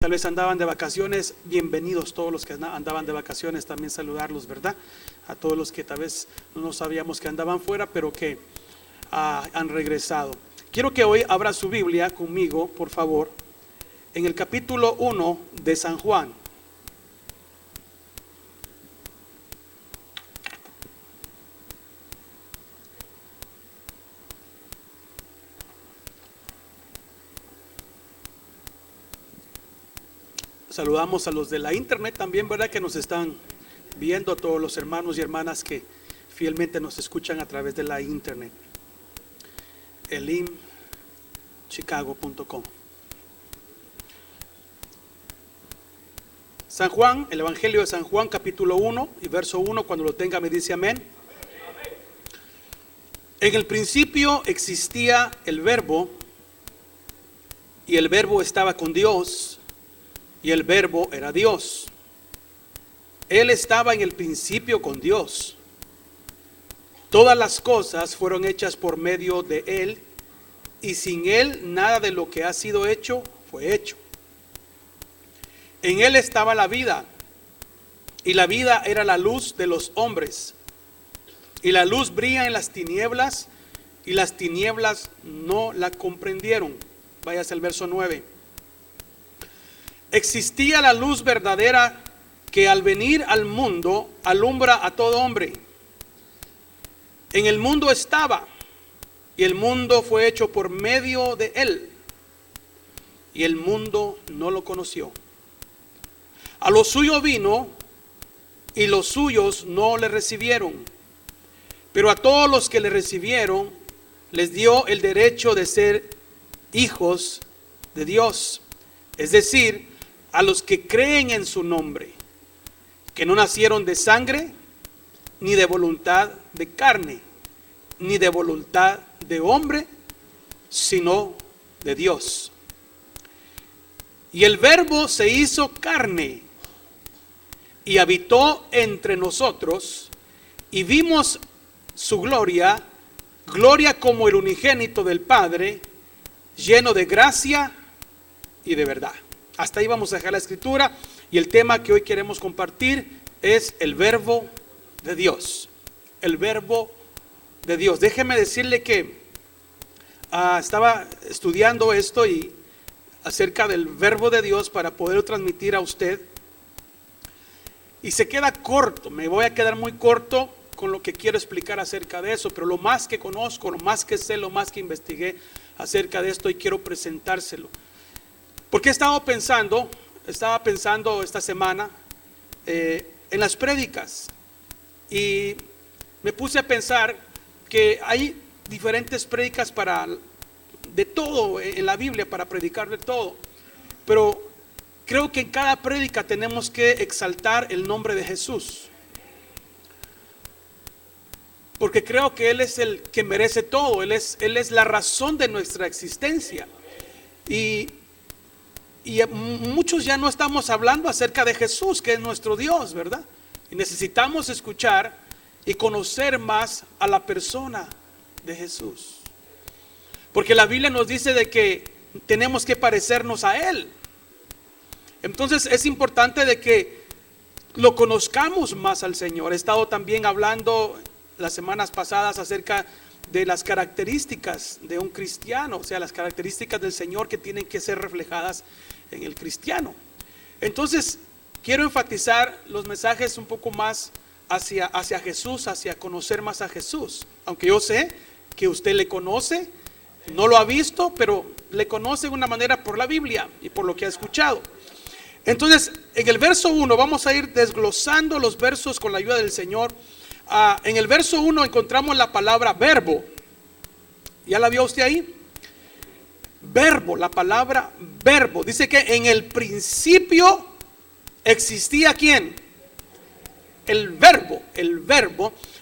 Tal vez andaban de vacaciones, bienvenidos todos los que andaban de vacaciones, también saludarlos, ¿verdad? A todos los que tal vez no sabíamos que andaban fuera, pero que han regresado. Quiero que hoy abra su Biblia conmigo, por favor, en el capítulo 1 de San Juan. Saludamos a los de la internet también, ¿verdad? Que nos están viendo, a todos los hermanos y hermanas que fielmente nos escuchan a través de la internet. elimchicago.com. San Juan, el Evangelio de San Juan, capítulo 1 y verso 1, cuando lo tenga me dice amén. En el principio existía el Verbo, y el Verbo estaba con Dios, y el Verbo era Dios. Él estaba en el principio con Dios. Todas las cosas fueron hechas por medio de Él, y sin Él nada de lo que ha sido hecho fue hecho. En Él estaba la vida, y la vida era la luz de los hombres. Y la luz brilla en las tinieblas, y las tinieblas no la comprendieron. Váyase al verso 9. Existía la luz verdadera que al venir al mundo alumbra a todo hombre. En el mundo estaba, y el mundo fue hecho por medio de él, y el mundo no lo conoció. A lo suyo vino, y los suyos no le recibieron. Pero a todos los que le recibieron, les dio el derecho de ser hijos de Dios, es decir, a los que creen en su nombre, que no nacieron de sangre, ni de voluntad de carne, ni de voluntad de hombre, sino de Dios. Y el Verbo se hizo carne y habitó entre nosotros, y vimos su gloria, gloria como el unigénito del Padre, lleno de gracia y de verdad. Hasta ahí vamos a dejar la escritura, y el tema que hoy queremos compartir es el Verbo de Dios. El Verbo de Dios. Déjeme decirle que estaba estudiando esto y acerca del Verbo de Dios para poder transmitir a usted, y se queda corto. Me voy a quedar muy corto con lo que quiero explicar acerca de eso, pero lo más que conozco, lo más que sé, lo más que investigué acerca de esto, y quiero presentárselo. Porque estaba pensando esta semana en las prédicas, y me puse a pensar que hay diferentes prédicas de todo en la Biblia, para predicar de todo, pero creo que en cada prédica tenemos que exaltar el nombre de Jesús, porque creo que Él es el que merece todo. Él es la razón de nuestra existencia, y muchos ya no estamos hablando acerca de Jesús, que es nuestro Dios, ¿verdad? Y necesitamos escuchar y conocer más a la persona de Jesús, porque la Biblia nos dice de que tenemos que parecernos a Él. Entonces es importante de que lo conozcamos más al Señor. He estado también hablando las semanas pasadas acerca de las características de un cristiano, o sea, las características del Señor que tienen que ser reflejadas en el cristiano. Entonces quiero enfatizar los mensajes un poco más hacia Jesús, hacia conocer más a Jesús. Aunque yo sé que usted le conoce, no lo ha visto, pero le conoce de una manera por la Biblia y por lo que ha escuchado. Entonces, en el verso 1 vamos a ir desglosando los versos con la ayuda del Señor. En el verso 1 encontramos la palabra verbo. ¿Ya la vio usted ahí? Verbo, la palabra verbo. Dice que en el principio existía ¿quién? El verbo,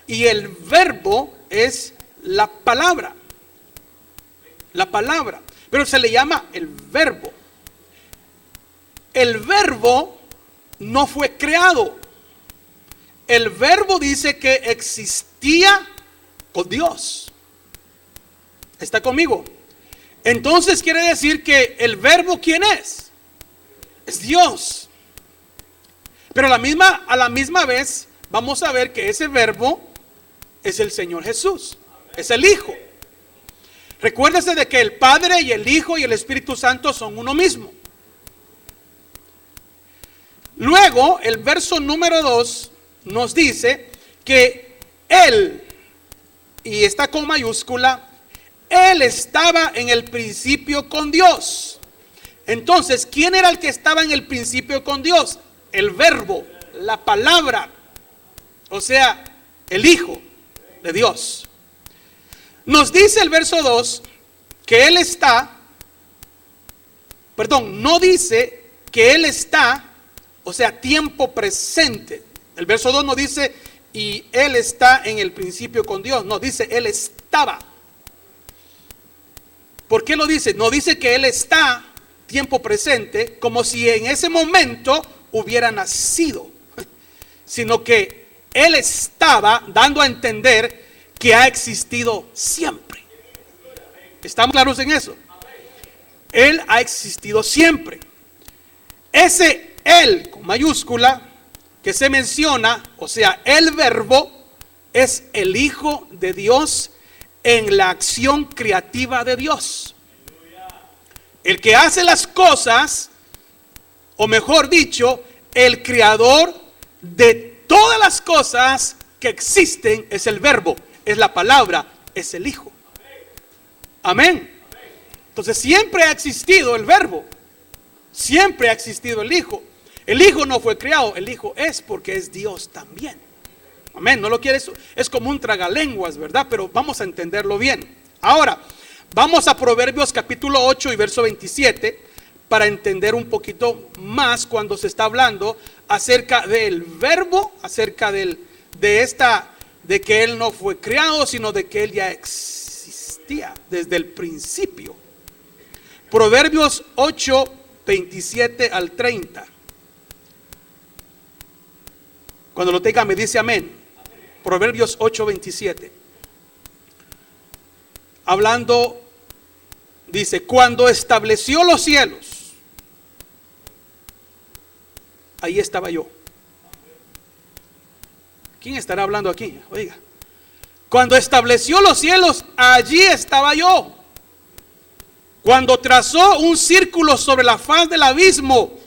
y el verbo es la palabra. La palabra, pero se le llama el verbo. El verbo no fue creado. El verbo dice que existía con Dios. ¿Está conmigo? Entonces quiere decir que el verbo, ¿quién es? es Dios. Pero a la misma vez vamos a ver que ese verbo es el Señor Jesús, es el Hijo. Recuérdese de que el Padre y el Hijo y el Espíritu Santo son uno mismo. Luego, el verso número 2 nos dice que Él, y está con mayúscula, Él estaba en el principio con Dios. Entonces, ¿quién era el que estaba en el principio con Dios? El verbo, la palabra, o sea, el Hijo de Dios. Nos dice el verso 2 que Él está, no dice que Él está, o sea, tiempo presente. El verso 2 no dice y Él está en el principio con Dios, no, dice Él estaba. ¿Por qué lo dice? No dice que Él está tiempo presente como si en ese momento hubiera nacido, sino que Él estaba dando a entender que ha existido siempre. ¿Estamos claros en eso? Él ha existido siempre. Ese Él con mayúscula que se menciona, o sea, el verbo, es el Hijo de Dios en la acción creativa de Dios. El que hace las cosas, o mejor dicho, el creador de todas las cosas que existen es el verbo, es la palabra, es el Hijo. Amén. Entonces siempre ha existido el verbo, siempre ha existido el Hijo. El Hijo no fue creado, el Hijo es porque es Dios también. Amén, no lo quieres, es como un tragalenguas, ¿verdad? Pero vamos a entenderlo bien. Ahora, vamos a Proverbios capítulo 8 y verso 27 para entender un poquito más cuando se está hablando acerca del verbo, acerca de que Él no fue creado, sino de que Él ya existía desde el principio. Proverbios 8, 27 al 30. Cuando lo tenga me dice amén. Proverbios 8, 27. Hablando, dice, cuando estableció los cielos, ahí estaba yo. ¿Quién estará hablando aquí? Oiga, cuando estableció los cielos, allí estaba yo. Cuando trazó un círculo sobre la faz del abismo,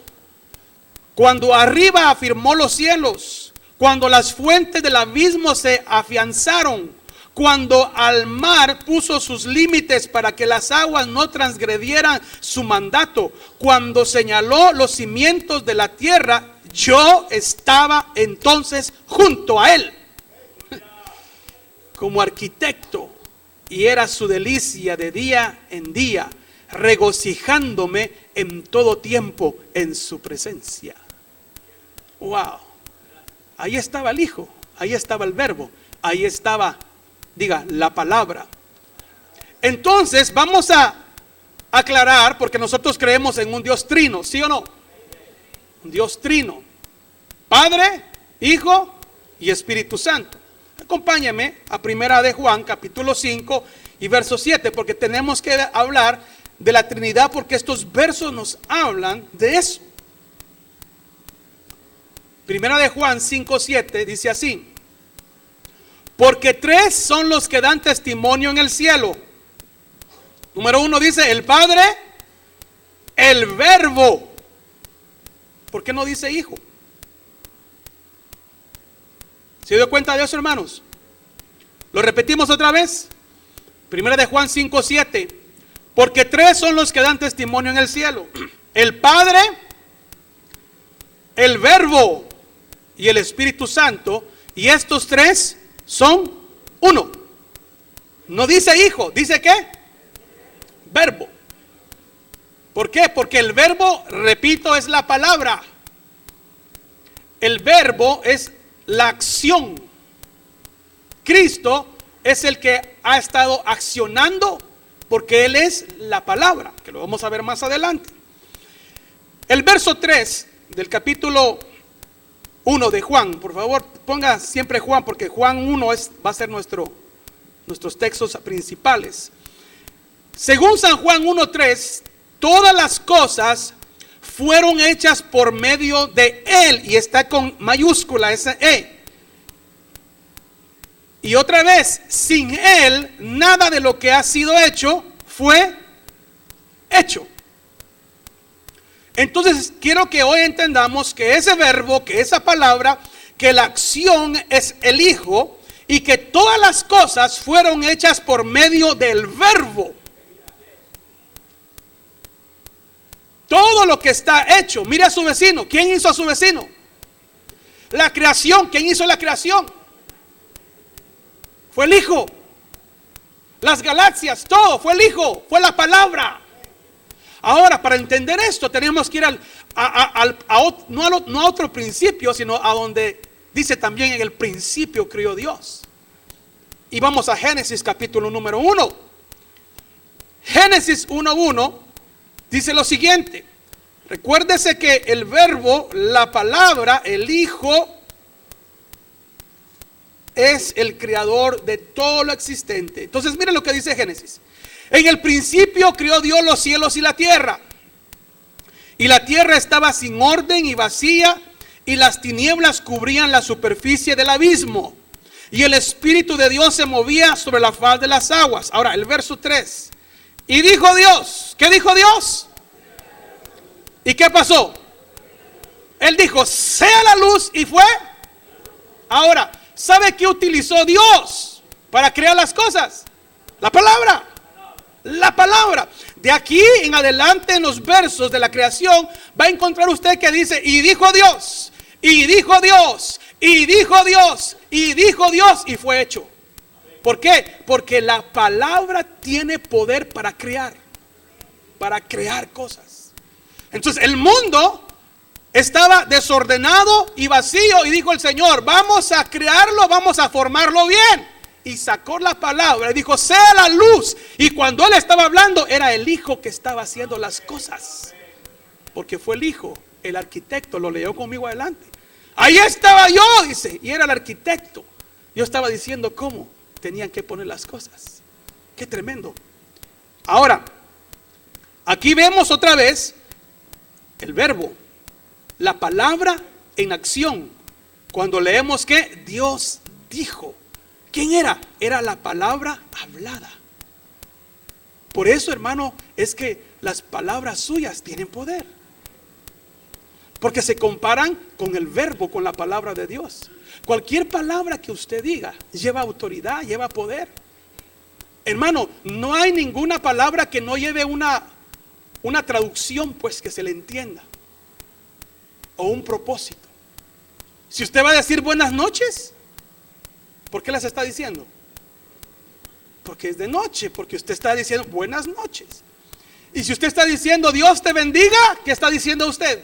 cuando arriba afirmó los cielos, cuando las fuentes del abismo se afianzaron, cuando al mar puso sus límites para que las aguas no transgredieran su mandato, cuando señaló los cimientos de la tierra, yo estaba entonces junto a Él como arquitecto, y era su delicia de día en día, regocijándome en todo tiempo en su presencia. Wow. Ahí estaba el Hijo, ahí estaba el verbo, ahí estaba, diga, la palabra. Entonces vamos a aclarar, porque nosotros creemos en un Dios trino, ¿sí o no? Un Dios trino, Padre, Hijo y Espíritu Santo. Acompáñame a Primera de Juan, capítulo 5 y verso 7, porque tenemos que hablar de la Trinidad, porque estos versos nos hablan de eso. Primera de Juan 5:7 dice así: porque tres son los que dan testimonio en el cielo. Número 1 dice el Padre, el Verbo. ¿Por qué no dice Hijo? ¿Se dio cuenta de eso, hermanos? Lo repetimos otra vez. Primera de Juan 5:7. Porque tres son los que dan testimonio en el cielo: el Padre, el Verbo y el Espíritu Santo, y estos tres son uno. No dice Hijo, ¿dice qué? Verbo. ¿Por qué? Porque el verbo, repito, es la palabra. El verbo es la acción. Cristo es el que ha estado accionando, porque Él es la palabra, que lo vamos a ver más adelante. El verso 3 del capítulo 1 de Juan, por favor, ponga siempre Juan, porque Juan 1 va a ser nuestros textos principales. Según San Juan 1:3, todas las cosas fueron hechas por medio de Él. Y está con mayúscula esa E. Y otra vez, sin Él, nada de lo que ha sido hecho fue hecho. Entonces, quiero que hoy entendamos que ese verbo, que esa palabra, que la acción es el Hijo y que todas las cosas fueron hechas por medio del verbo. Todo lo que está hecho. Mire a su vecino. ¿Quién hizo a su vecino? La creación. ¿Quién hizo la creación? Fue el Hijo. Las galaxias, todo fue el Hijo, fue la palabra. Ahora, para entender esto, tenemos que ir no a otro principio, sino a donde dice también: en el principio crió Dios. Y vamos a Génesis capítulo número 1. Génesis 1:1 dice lo siguiente. Recuérdese que el verbo, la palabra, el Hijo, es el creador de todo lo existente. Entonces miren lo que dice Génesis. En el principio creó Dios los cielos y la tierra. Y la tierra estaba sin orden y vacía, y las tinieblas cubrían la superficie del abismo. Y el Espíritu de Dios se movía sobre la faz de las aguas. Ahora el verso 3. Y dijo Dios, ¿qué dijo Dios? ¿Y qué pasó? Él dijo, sea la luz, y fue. Ahora, ¿sabe qué utilizó Dios para crear las cosas? La palabra. La palabra. De aquí en adelante, en los versos de la creación, va a encontrar usted que dice: y dijo Dios, y dijo Dios, y dijo Dios, y dijo Dios, y fue hecho. ¿Por qué? Porque la palabra tiene poder para crear cosas. Entonces el mundo estaba desordenado y vacío, y dijo el Señor: vamos a crearlo, vamos a formarlo bien. Y sacó la palabra y dijo: sea la luz. Y cuando él estaba hablando, era el Hijo que estaba haciendo las cosas, porque fue el Hijo, el arquitecto. Lo leyó conmigo adelante. Ahí estaba yo, dice, y era el arquitecto. Yo estaba diciendo cómo tenían que poner las cosas. Qué tremendo. Ahora, aquí vemos otra vez el verbo, la palabra en acción. Cuando leemos que Dios dijo. ¿Quién era? Era la palabra hablada. Por eso, hermano, es que las palabras suyas tienen poder. Porque se comparan con el verbo, con la palabra de Dios. Cualquier palabra que usted diga lleva autoridad, lleva poder. Hermano, no hay ninguna palabra que no lleve una traducción, pues, que se le entienda, o un propósito. Si usted va a decir buenas noches, ¿por qué las está diciendo? Porque es de noche, porque usted está diciendo buenas noches. Y si usted está diciendo Dios te bendiga, ¿qué está diciendo usted?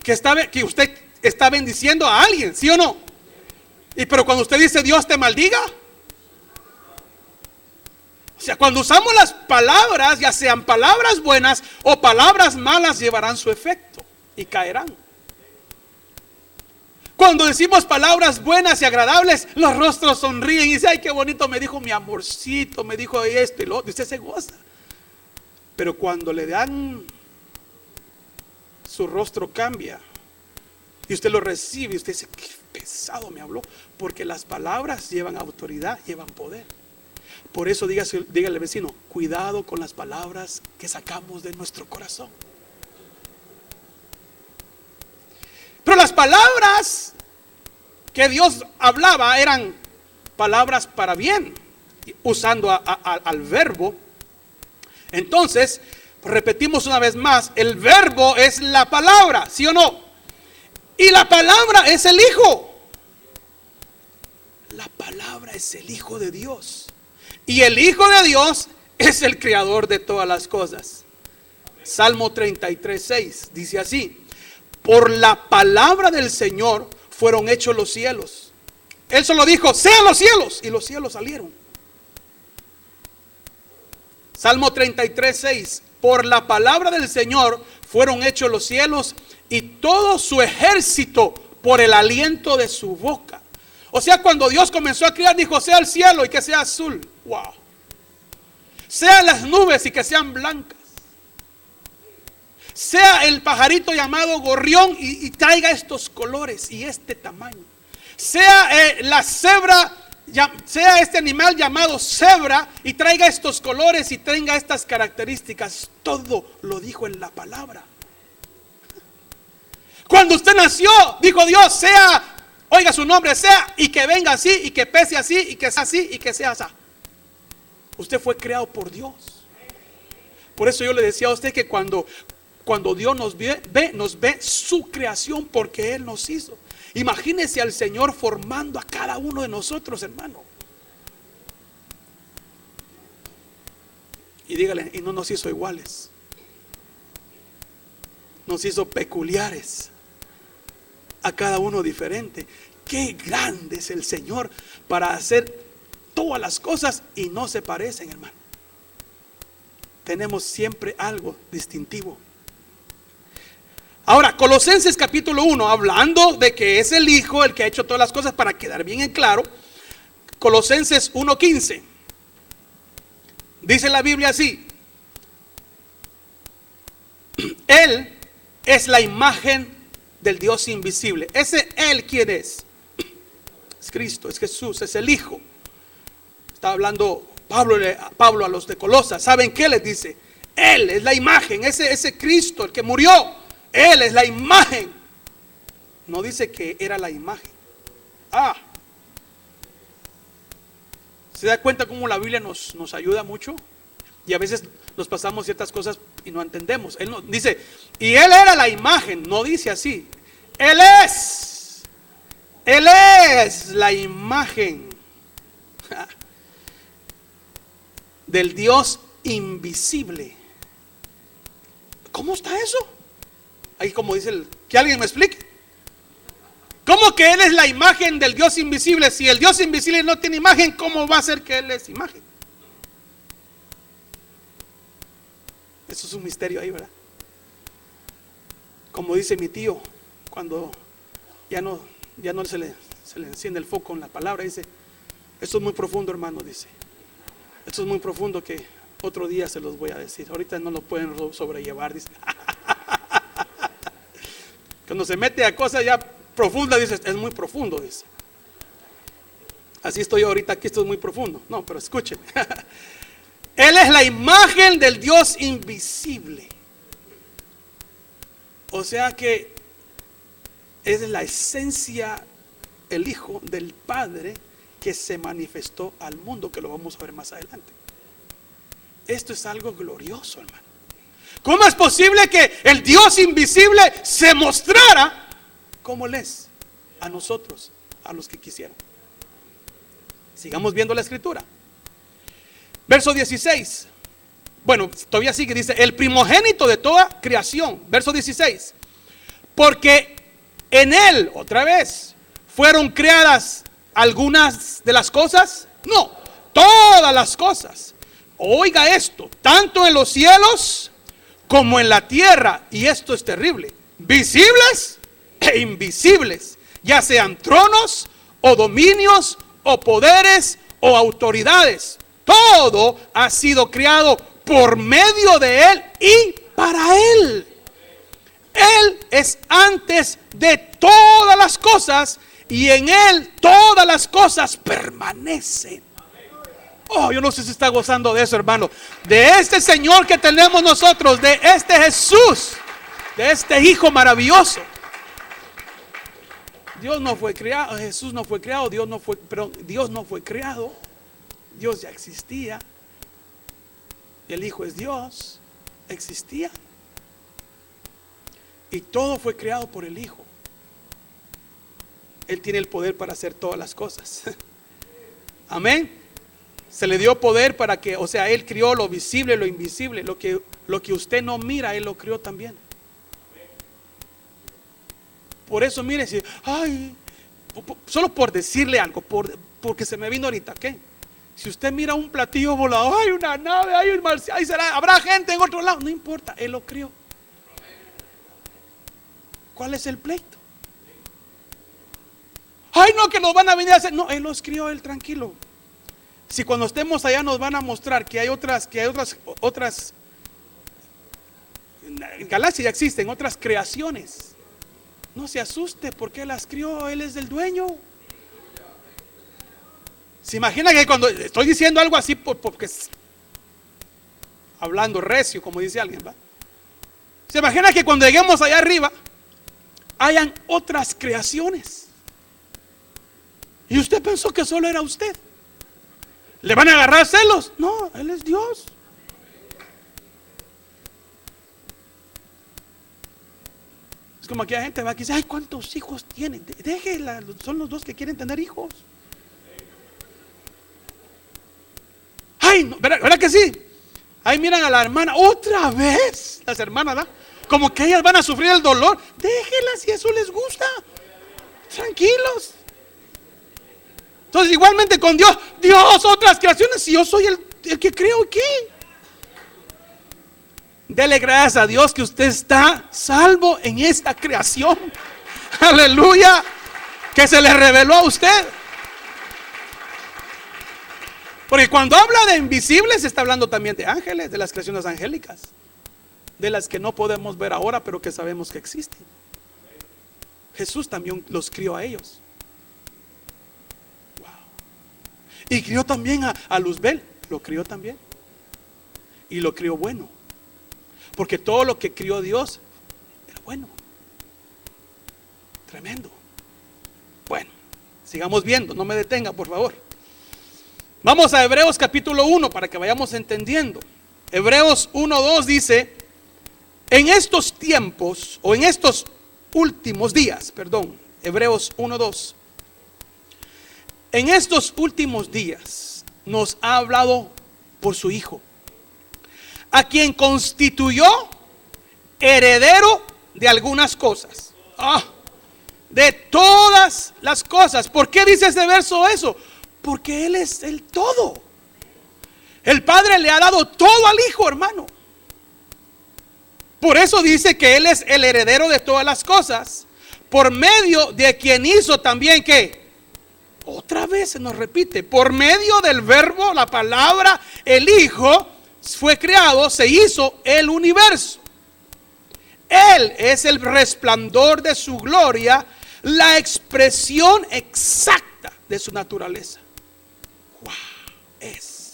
Que usted está bendiciendo a alguien, ¿sí o no? Y pero cuando usted dice Dios te maldiga, o sea, cuando usamos las palabras, ya sean palabras buenas o palabras malas, llevarán su efecto y caerán. Cuando decimos palabras buenas y agradables, los rostros sonríen y dicen: ay, qué bonito me dijo mi amorcito, me dijo esto y lo otro, y usted se goza. Pero cuando le dan, su rostro cambia y usted lo recibe y usted dice: qué pesado me habló. Porque las palabras llevan autoridad, llevan poder. Por eso dígale al vecino: cuidado con las palabras que sacamos de nuestro corazón. Pero las palabras que Dios hablaba eran palabras para bien, usando al verbo. Entonces, repetimos una vez más: el verbo es la palabra, ¿sí o no? Y la palabra es el Hijo. La palabra es el Hijo de Dios. Y el Hijo de Dios es el creador de todas las cosas. Salmo 33:6 dice así: por la palabra del Señor fueron hechos los cielos. Él solo dijo: sean los cielos, y los cielos salieron. Salmo 33:6: por la palabra del Señor fueron hechos los cielos, y todo su ejército por el aliento de su boca. O sea, cuando Dios comenzó a crear, dijo: sea el cielo y que sea azul. Wow. Sean las nubes y que sean blancas. sea el pajarito llamado gorrión y traiga estos colores y este tamaño. Sea la cebra, sea este animal llamado cebra y traiga estos colores y tenga estas características. Todo lo dijo en la palabra. Cuando usted nació, dijo Dios, sea, oiga su nombre, sea, y que venga así, y que pese así, y que sea así, y que sea así. Usted fue creado por Dios. Por eso yo le decía a usted que cuando Dios nos ve su creación, porque Él nos hizo. Imagínese al Señor formando a cada uno de nosotros, hermano. Y dígale, y no nos hizo iguales. Nos hizo peculiares. A cada uno diferente. Qué grande es el Señor para hacer todas las cosas y no se parecen, hermano. Tenemos siempre algo distintivo. Ahora, Colosenses capítulo 1, hablando de que es el Hijo el que ha hecho todas las cosas, para quedar bien en claro. Colosenses 1:15. Dice la Biblia así: Él es la imagen del Dios invisible. Ese Él, ¿quién es? Es Cristo, es Jesús, es el Hijo. Está hablando Pablo a los de Colosas. ¿Saben qué les dice? Él es la imagen, ese Cristo, el que murió. Él es la imagen. No dice que era la imagen. ¿Se da cuenta cómo la Biblia nos ayuda mucho? Y a veces nos pasamos ciertas cosas y no entendemos. Él no dice, y Él era la imagen. No dice así. Él es la imagen del Dios invisible. ¿Cómo está eso? Ahí como dice que alguien me explique. ¿Cómo que Él es la imagen del Dios invisible? Si el Dios invisible no tiene imagen, ¿cómo va a ser que Él es imagen? Eso es un misterio ahí, ¿verdad? Como dice mi tío, cuando ya no se le enciende el foco en la palabra, dice, esto es muy profundo, hermano, dice. Esto es muy profundo que otro día se los voy a decir. Ahorita no lo pueden sobrellevar, dice. Cuando se mete a cosas ya profundas, dice, es muy profundo, dice. Así estoy yo ahorita aquí, esto es muy profundo. No, pero escúcheme. Él es la imagen del Dios invisible. O sea que es la esencia, el Hijo del Padre que se manifestó al mundo, que lo vamos a ver más adelante. Esto es algo glorioso, hermano. ¿Cómo es posible que el Dios invisible se mostrara como Él es a nosotros, a los que quisieran? Sigamos viendo la escritura. Verso 16. Bueno, todavía sigue, dice, el primogénito de toda creación. Verso 16. Porque en Él, otra vez, fueron creadas algunas de las cosas. No, todas las cosas. Oiga esto, tanto en los cielos como en la tierra. Y esto es terrible. Visibles e invisibles. Ya sean tronos o dominios o poderes o autoridades. Todo ha sido creado por medio de Él y para Él. Él es antes de todas las cosas y en Él todas las cosas permanecen. Oh, yo no sé si está gozando de eso, hermano. De este Señor que tenemos nosotros, de este Jesús, de este Hijo maravilloso. Dios no fue creado, Jesús no fue creado, Dios no fue creado. Dios ya existía. Y el Hijo es Dios. Existía. Y todo fue creado por el Hijo. Él tiene el poder para hacer todas las cosas. Amén. Se le dio poder para que, o sea, Él crió lo visible, lo invisible. Lo que usted no mira, Él lo crió también. Por eso mire, si, solo por decirle algo, porque se me vino ahorita, ¿qué? Si usted mira un platillo volador, hay una nave, hay un marciano, habrá gente en otro lado, no importa, Él lo crió. ¿Cuál es el pleito? Ay, no, que nos van a venir a hacer. No, Él los crió, Él tranquilo. Si cuando estemos allá nos van a mostrar que hay otras galaxias ya existen otras creaciones. No se asuste porque Él las crió, Él es el dueño. Se imagina que cuando estoy diciendo algo así porque hablando recio, como dice alguien, ¿va? Se imagina que cuando lleguemos allá arriba hayan otras creaciones. Y usted pensó que solo era usted. ¿Le van a agarrar celos? No, Él es Dios. Es como aquella gente va que dice, ay, ¿cuántos hijos tienen? Déjela, son los dos que quieren tener hijos. Ay, no, ¿verdad que sí? Ahí miran a la hermana, otra vez. Las hermanas, ¿verdad? Como que ellas van a sufrir el dolor. Déjenlas si eso les gusta. Tranquilos. Entonces igualmente con Dios, Dios, otras creaciones. Si yo soy el que creo aquí. Dele gracias a Dios que usted está salvo en esta creación. Aleluya. Que se le reveló a usted. Porque cuando habla de invisibles, está hablando también de ángeles, de las creaciones angélicas, de las que no podemos ver ahora, pero que sabemos que existen. Jesús también los crió a ellos. Wow. Y crió también a Luzbel, lo crió también. Y lo crió bueno. Porque todo lo que crió Dios era bueno. Tremendo. Bueno, sigamos viendo, no me detenga, por favor. Vamos a Hebreos capítulo 1 para que vayamos entendiendo. Hebreos 1:2 dice: en estos tiempos, o en estos últimos días, perdón, Hebreos 1:2, en estos últimos días nos ha hablado por su Hijo, a quien constituyó heredero de algunas cosas, de todas las cosas. ¿Por qué dice este verso eso? Porque Él es el todo. El Padre le ha dado todo al Hijo, hermano. Por eso dice que Él es el heredero de todas las cosas, por medio de quien hizo también que, otra vez se nos repite, por medio del verbo, la palabra, el Hijo fue creado, se hizo el universo. Él es el resplandor de su gloria, la expresión exacta de su naturaleza. Wow, es.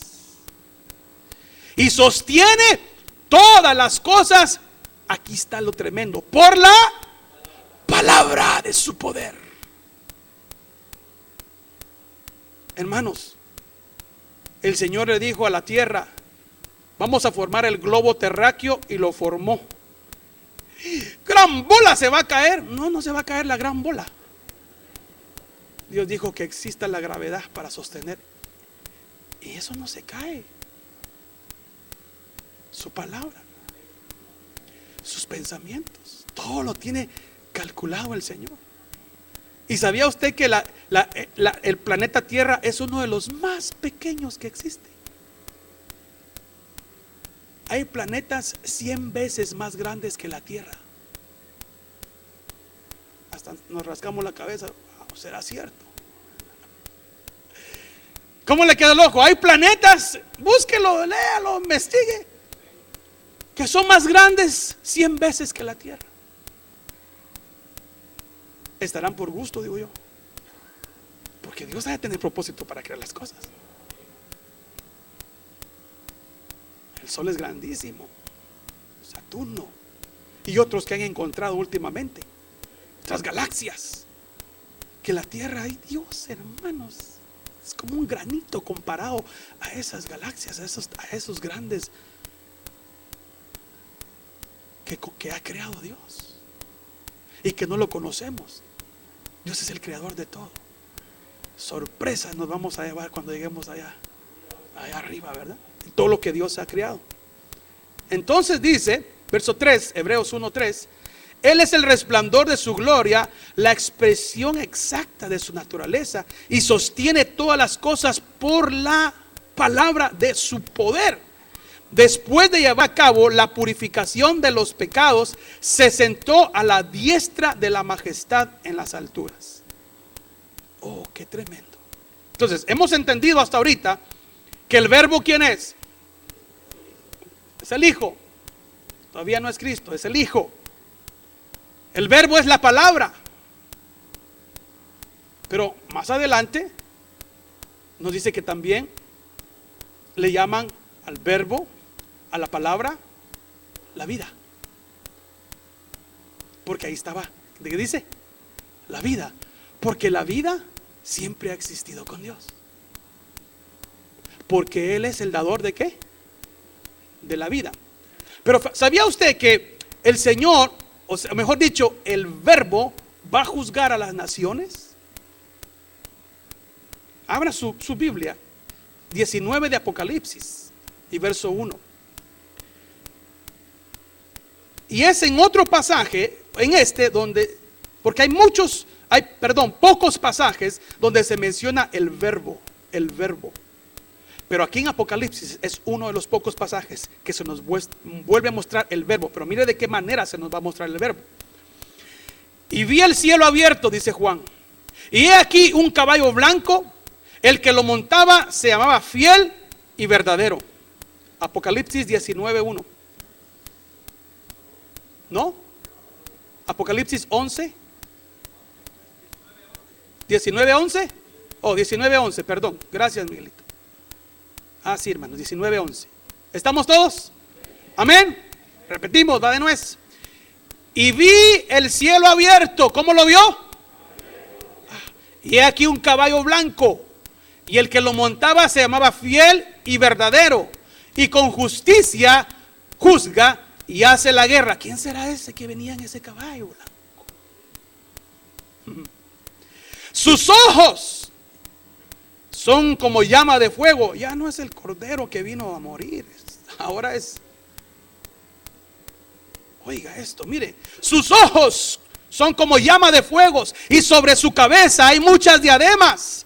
Y sostiene todas las cosas. Aquí está lo tremendo, por la palabra de su poder. Hermanos, el Señor le dijo a la tierra: vamos a formar el globo terráqueo, y lo formó. Gran bola se va a caer. No, no se va a caer la gran bola. Dios dijo que exista la gravedad para sostener, y eso no se cae. Su palabra, sus pensamientos, todo lo tiene calculado el Señor. ¿Y sabía usted que el planeta Tierra es uno de los más pequeños que existe? Hay planetas 100 veces más grandes que la Tierra. Hasta nos rascamos la cabeza. Wow, ¿será cierto? ¿Cómo le queda el ojo? Hay planetas, búsquelo, léalo, investigue, que son más grandes 100 veces que la Tierra. Estarán por gusto, digo yo, porque Dios debe tener propósito para crear las cosas. El Sol es grandísimo, Saturno y otros que han encontrado últimamente, otras galaxias, que la Tierra, ay Dios, hermanos, es como un granito comparado a esas galaxias, a esos grandes que ha creado Dios y que no lo conocemos. Dios es el creador de todo. Sorpresas nos vamos a llevar cuando lleguemos allá arriba, ¿verdad? Todo lo que Dios ha creado. Entonces dice, verso 3, Hebreos 1:3, Él es el resplandor de su gloria, la expresión exacta de su naturaleza, y sostiene todas las cosas por la palabra de su poder. Después de llevar a cabo la purificación de los pecados, se sentó a la diestra de la majestad en las alturas. Oh, qué tremendo. Entonces, hemos entendido hasta ahorita que el verbo, ¿quién es? Es el Hijo. Todavía no es Cristo, es el Hijo. El verbo es la palabra. Pero más adelante nos dice que también le llaman al verbo, a la palabra, la vida. Porque ahí estaba. ¿De qué dice? La vida. Porque la vida siempre ha existido con Dios. Porque Él es el dador ¿de qué? De la vida. Pero ¿sabía usted que el Señor, o sea, mejor dicho, el verbo va a juzgar a las naciones? Abra su Biblia, 19 de Apocalipsis y verso 1. Y es en otro pasaje, en este, donde, porque pocos pasajes donde se menciona el verbo. Pero aquí en Apocalipsis es uno de los pocos pasajes que se nos vuelve a mostrar el verbo. Pero mire de qué manera se nos va a mostrar el verbo. Y vi el cielo abierto, dice Juan. Y he aquí un caballo blanco. El que lo montaba se llamaba Fiel y Verdadero. Apocalipsis 19:1. ¿No? Apocalipsis 11. 19:11. Oh, 19:11, perdón. Gracias, Miguelito. Ah, sí, hermanos, 19:11. ¿Estamos todos? Amén. Repetimos, va de nuez. Y vi el cielo abierto. ¿Cómo lo vio? Y he aquí un caballo blanco. Y el que lo montaba se llamaba Fiel y Verdadero. Y con justicia juzga y hace la guerra. ¿Quién será ese que venía en ese caballo blanco? Sus ojos son como llama de fuego. Ya no es el cordero que vino a morir. Ahora es... Oiga esto, mire. Sus ojos son como llama de fuego. Y sobre su cabeza hay muchas diademas.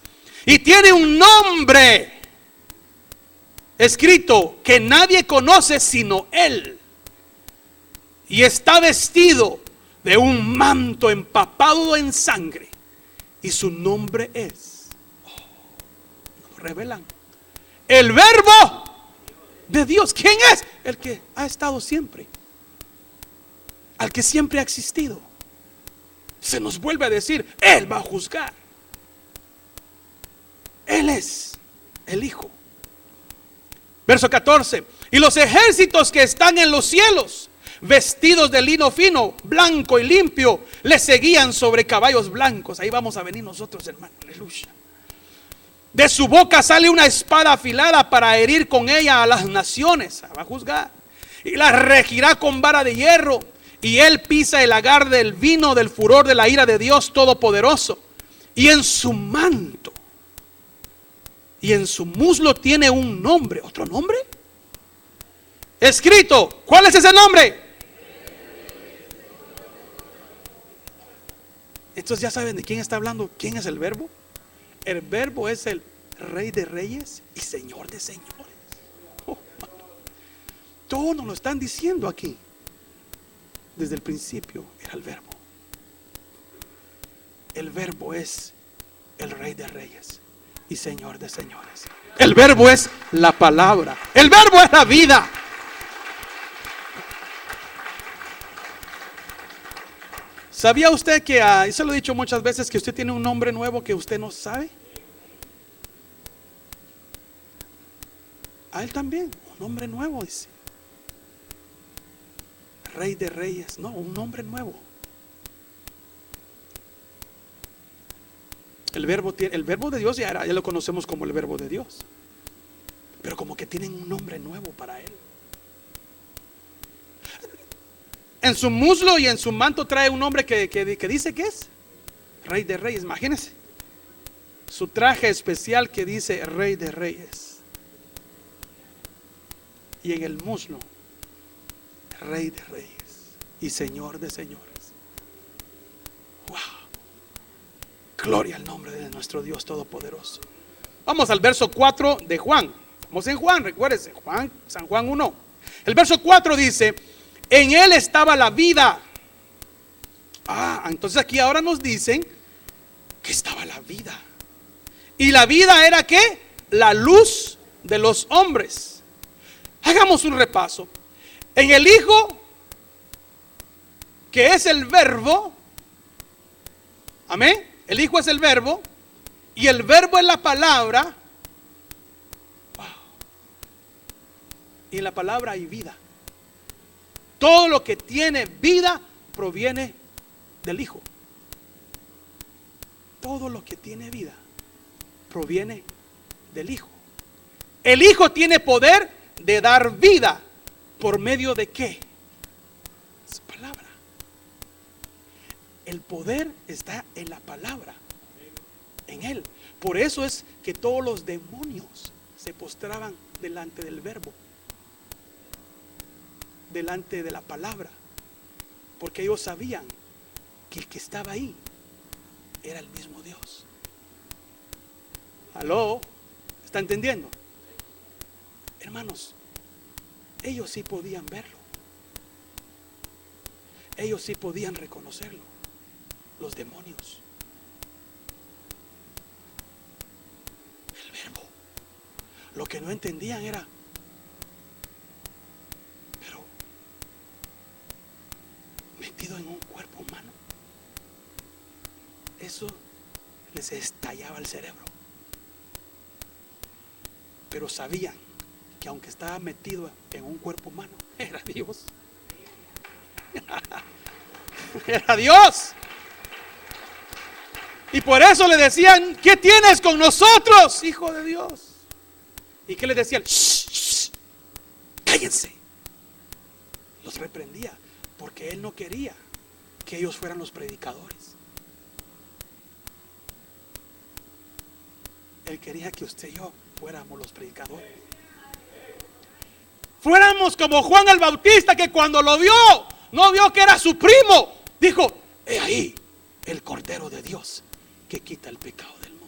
Y tiene un nombre escrito que nadie conoce sino Él. Y está vestido de un manto empapado en sangre. Y su nombre es, no lo revelan, el verbo de Dios. ¿Quién es? El que ha estado siempre, al que siempre ha existido. Se nos vuelve a decir, Él va a juzgar. Él es el Hijo. Verso 14. Y los ejércitos que están en los cielos, vestidos de lino fino, blanco y limpio, le seguían sobre caballos blancos. Ahí vamos a venir nosotros, hermano. Aleluya. De su boca sale una espada afilada para herir con ella a las naciones. Va a juzgar. Y las regirá con vara de hierro. Y él pisa el lagar del vino del furor de la ira de Dios Todopoderoso. Y en su manto y en su muslo tiene un nombre. ¿Otro nombre? Escrito. ¿Cuál es ese nombre? Entonces ya saben de quién está hablando. ¿Quién es el verbo? El verbo es el Rey de Reyes y Señor de Señores. Todo nos lo están diciendo aquí. Desde el principio era el verbo. El verbo es el Rey de Reyes y Señor de Señores. El verbo es la palabra. El verbo es la vida. ¿Sabía usted que, y se lo he dicho muchas veces, que usted tiene un nombre nuevo que usted no sabe? A él también, un nombre nuevo, dice. Rey de Reyes, no, un nombre nuevo. El verbo de Dios ya lo conocemos como el verbo de Dios. Pero como que tienen un nombre nuevo para él. En su muslo y en su manto trae un nombre que dice que es Rey de Reyes. Imagínense su traje especial que dice Rey de Reyes. Y en el muslo, Rey de Reyes y Señor de Señores. Wow. Gloria al nombre de nuestro Dios Todopoderoso. Vamos al verso 4 de Juan. Vamos en Juan, recuérdense, San Juan 1. El verso 4 dice: en él estaba la vida. Entonces aquí ahora nos dicen que estaba la vida. Y la vida era ¿qué? La luz de los hombres. Hagamos un repaso. En el Hijo que es el verbo. Amén. El Hijo es el verbo y el verbo es la palabra. Wow. Y en la palabra hay vida. Todo lo que tiene vida proviene del Hijo. Todo lo que tiene vida proviene del Hijo. El Hijo tiene poder de dar vida. ¿Por medio de qué? Su palabra. El poder está en la palabra, en Él. Por eso es que todos los demonios se postraban delante del verbo, delante de la palabra, porque ellos sabían que el que estaba ahí era el mismo Dios. ¿Aló? ¿Está entendiendo? Hermanos, ellos sí podían verlo. Ellos sí podían reconocerlo. Los demonios. El verbo. Lo que no entendían era, pero metido en un cuerpo humano, eso les estallaba el cerebro. Pero sabían que aunque estaba metido en un cuerpo humano, era Dios. Era Dios. Y por eso le decían: ¿qué tienes con nosotros, Hijo de Dios? ¿Y qué le decían? ¡Shh, shh! ¡Cállense! Los reprendía porque Él no quería que ellos fueran los predicadores. Él quería que usted y yo fuéramos los predicadores. Fuéramos como Juan el Bautista, que cuando lo vio, no vio que era su primo. Dijo: he ahí el Cordero de Dios que quita el pecado del mundo.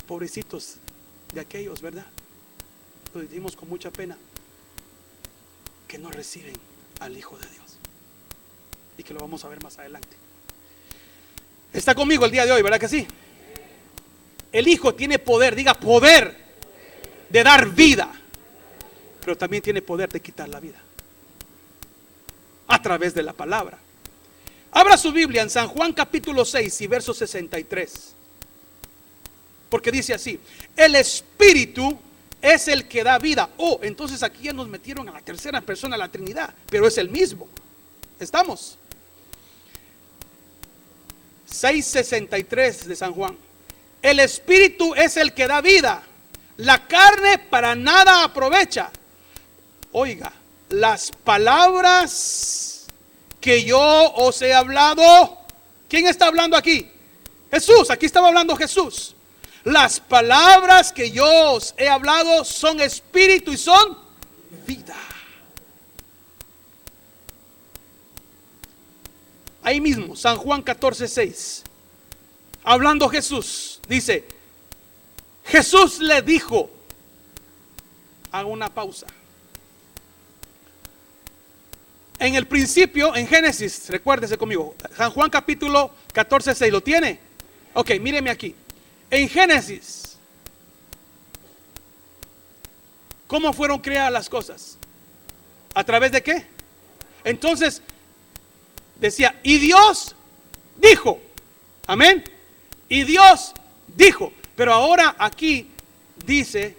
Pobrecitos de aquellos, ¿verdad? Lo decimos con mucha pena, que no reciben al Hijo de Dios, y que lo vamos a ver más adelante. Está conmigo el día de hoy, ¿verdad que sí? El Hijo tiene poder, diga poder, de dar vida, pero también tiene poder de quitar la vida a través de la palabra. Abra su Biblia en San Juan capítulo 6 y verso 63. Porque dice así: el Espíritu es el que da vida. Oh, entonces aquí ya nos metieron a la tercera persona de la Trinidad, pero es el mismo. ¿Estamos? 6:63 de San Juan. El Espíritu es el que da vida. La carne para nada aprovecha. Oiga, las palabras que yo os he hablado. ¿Quién está hablando aquí? Jesús. Aquí estaba hablando Jesús. Las palabras que yo os he hablado son espíritu y son vida. Ahí mismo, San Juan 14:6. Hablando Jesús, dice: Jesús le dijo, haga una pausa. En el principio, en Génesis, recuérdese conmigo, San Juan capítulo 14:6, ¿lo tiene? Ok, míreme aquí. En Génesis, ¿cómo fueron creadas las cosas? ¿A través de qué? Entonces, decía, y Dios dijo, amén, y Dios dijo, pero ahora aquí dice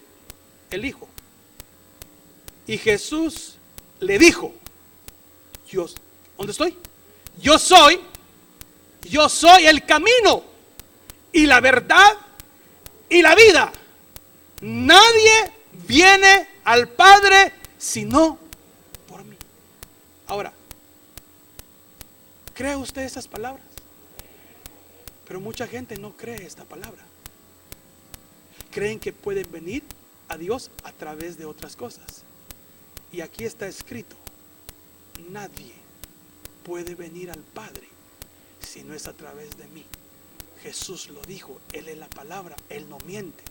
el Hijo, y Jesús le dijo, Dios, ¿dónde estoy? Yo soy el camino y la verdad y la vida. Nadie viene al Padre sino por mí. Ahora, ¿cree usted esas palabras? Pero mucha gente no cree esta palabra. Creen que pueden venir a Dios a través de otras cosas. Y aquí está escrito: nadie puede venir al Padre si no es a través de mí. Jesús lo dijo, Él es la palabra, Él no miente.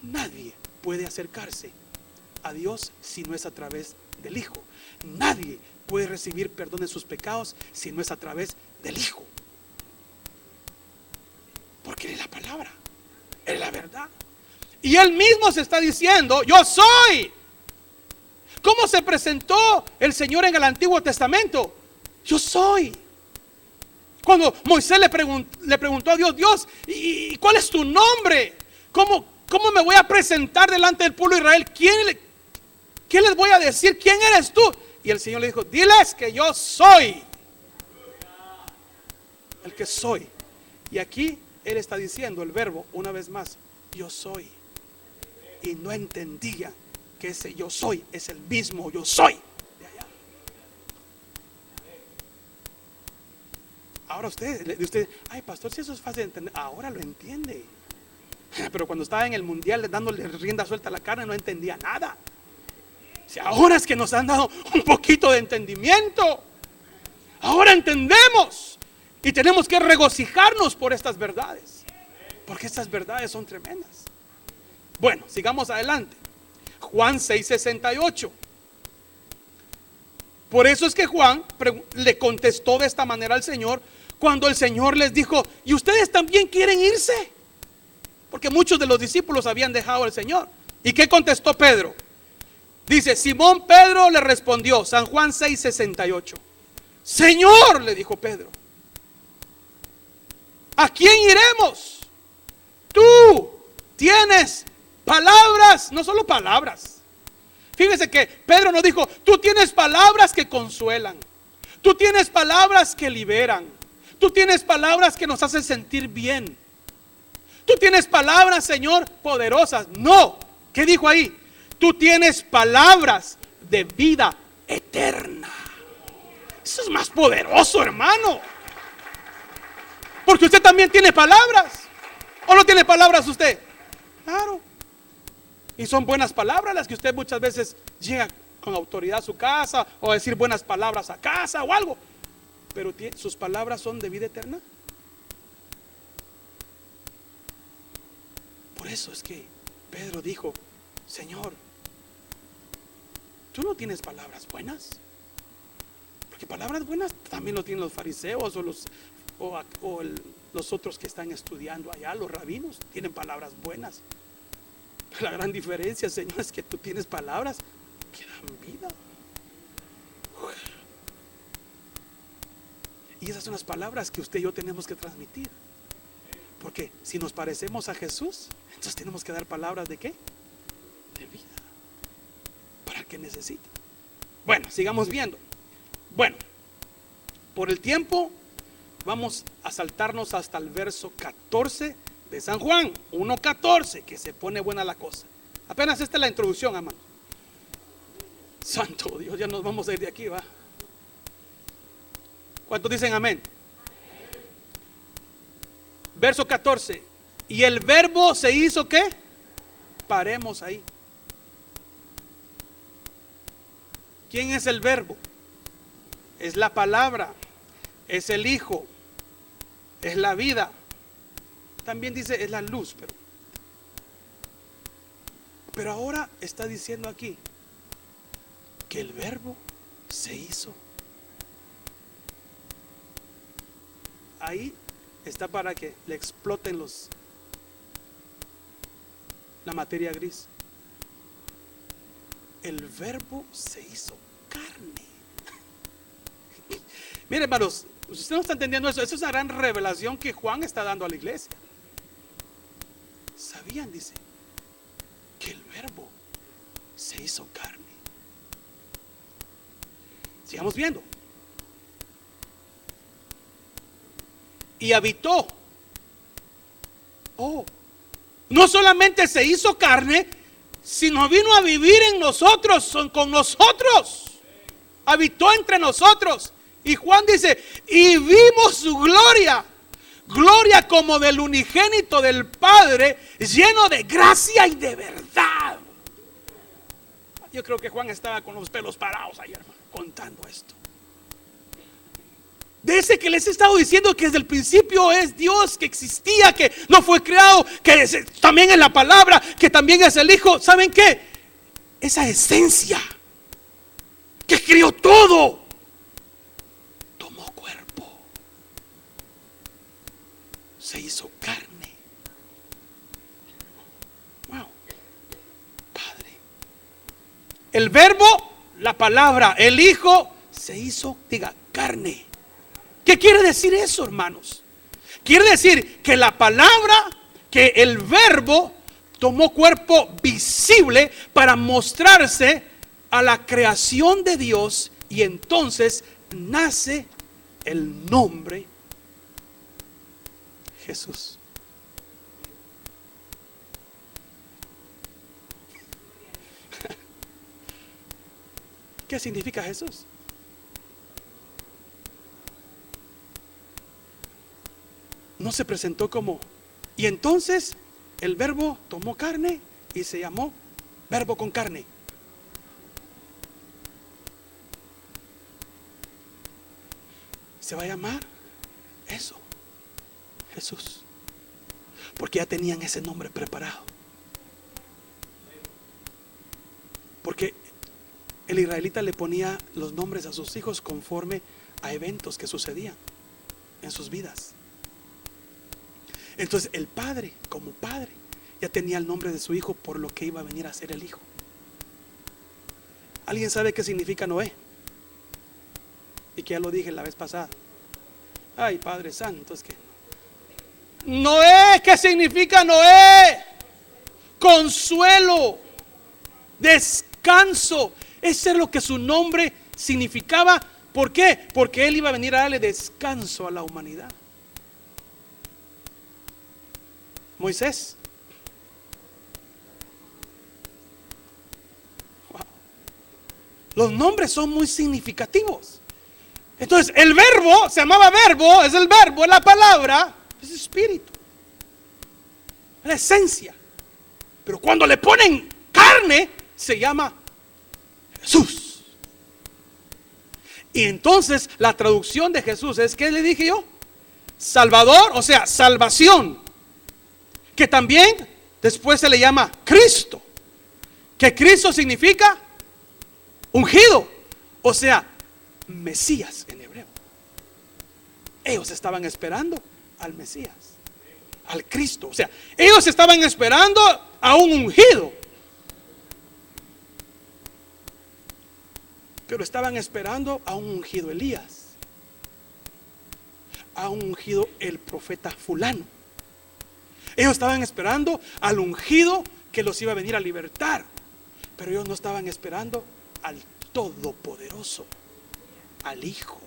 Nadie puede acercarse a Dios si no es a través del Hijo. Nadie puede recibir perdón de sus pecados si no es a través del Hijo. Porque Él es la palabra, Él es la verdad. Y Él mismo se está diciendo: yo soy. ¿Cómo se presentó el Señor en el Antiguo Testamento? Yo soy. Cuando Moisés le preguntó a Dios, Dios, ¿y cuál es tu nombre? ¿Cómo me voy a presentar delante del pueblo de Israel? ¿Qué les voy a decir? ¿Quién eres tú? Y el Señor le dijo, diles que yo soy el que soy. Y aquí Él está diciendo el verbo una vez más, yo soy. Y no entendía que ese yo soy es el mismo yo soy de allá. Ahora usted, ay pastor, si eso es fácil de entender, ahora lo entiende. Pero cuando estaba en el mundial dándole rienda suelta a la carne no entendía nada. Si ahora es que nos han dado un poquito de entendimiento, ahora entendemos y tenemos que regocijarnos por estas verdades, porque estas verdades son tremendas. Bueno, sigamos adelante. Juan 6:68. Por eso es que Juan le contestó de esta manera al Señor cuando el Señor les dijo, ¿y ustedes también quieren irse? Porque muchos de los discípulos habían dejado al Señor. ¿Y qué contestó Pedro? Dice, Simón Pedro le respondió, San Juan 6:68. Señor, le dijo Pedro, ¿a quién iremos? Tú tienes palabras, no solo palabras. Fíjese que Pedro no dijo, tú tienes palabras que consuelan, tú tienes palabras que liberan, tú tienes palabras que nos hacen sentir bien, tú tienes palabras, Señor, poderosas. No, ¿qué dijo ahí? Tú tienes palabras de vida eterna. Eso es más poderoso, hermano. Porque usted también tiene palabras. ¿O no tiene palabras usted? Claro. Y son buenas palabras las que usted muchas veces llega con autoridad a su casa, o a decir buenas palabras a casa o algo. Pero sus palabras son de vida eterna. Por eso es que Pedro dijo, Señor, ¿tú no tienes palabras buenas? Porque palabras buenas también lo tienen los fariseos o los otros que están estudiando allá, los rabinos, tienen palabras buenas. La gran diferencia, Señor, es que tú tienes palabras que dan vida. Y esas son las palabras que usted y yo tenemos que transmitir. Porque si nos parecemos a Jesús, entonces tenemos que dar palabras ¿de qué? De vida. Para el que necesita. Bueno, sigamos viendo. Bueno, por el tiempo vamos a saltarnos hasta el verso 14 de San Juan 1:14, que se pone buena la cosa. Apenas esta es la introducción, hermano. Santo Dios, ya nos vamos a ir de aquí, va. ¿Cuántos dicen amén? Verso 14. Y el verbo se hizo ¿qué? Paremos ahí. ¿Quién es el verbo? Es la palabra, es el Hijo, es la vida. También dice es la luz, pero ahora está diciendo aquí que el verbo se hizo. Ahí está para que le exploten la materia gris. El verbo se hizo carne. Mire, hermanos, usted no está entendiendo eso. Eso es una gran revelación que Juan está dando a la iglesia. ¿Sabían? Dice que el verbo se hizo carne. Sigamos viendo. Y habitó. No solamente se hizo carne, sino vino a vivir en nosotros, con nosotros. Habitó entre nosotros. Y Juan dice, y vimos su gloria. Gloria como del unigénito del Padre, lleno de gracia y de verdad. Yo creo que Juan estaba con los pelos parados ayer, hermano, contando esto. De ese que les he estado diciendo que desde el principio es Dios, que existía, que no fue creado, que también es la palabra, que también es el Hijo. ¿Saben qué? Esa esencia que creó todo tomó cuerpo, se hizo carne. Wow, Padre. El verbo la palabra, el Hijo se hizo, diga, carne. ¿Qué quiere decir eso, hermanos? Quiere decir que la palabra, que el Verbo tomó cuerpo visible para mostrarse a la creación de Dios, y entonces nace el nombre Jesús. ¿Qué significa Jesús? No se presentó como, y entonces el Verbo tomó carne y se llamó Verbo con carne. Se va a llamar eso, Jesús, porque ya tenían ese nombre preparado. Porque el israelita le ponía los nombres a sus hijos conforme a eventos que sucedían en sus vidas. Entonces el padre, como padre, ya tenía el nombre de su hijo por lo que iba a venir a ser el hijo. ¿Alguien sabe qué significa Noé? Y que ya lo dije la vez pasada. Ay, Padre Santo, es que Noé, ¿qué significa Noé? Consuelo, descanso. Ese es lo que su nombre significaba. ¿Por qué? Porque él iba a venir a darle descanso a la humanidad. Moisés. Wow. Los nombres son muy significativos. Entonces el Verbo se llamaba Verbo, es el Verbo, es la palabra, es espíritu, es la esencia. Pero cuando le ponen carne, se llama Jesús. Y entonces la traducción de Jesús es, ¿qué le dije yo? Salvador, o sea, salvación. Que también después se le llama Cristo. Que Cristo significa ungido, o sea, Mesías en hebreo. Ellos estaban esperando al Mesías, al Cristo. O sea, ellos estaban esperando a un ungido, pero estaban esperando a un ungido Elías, a un ungido el profeta fulano. Ellos estaban esperando al ungido que los iba a venir a libertar, pero ellos no estaban esperando al Todopoderoso, al Hijo.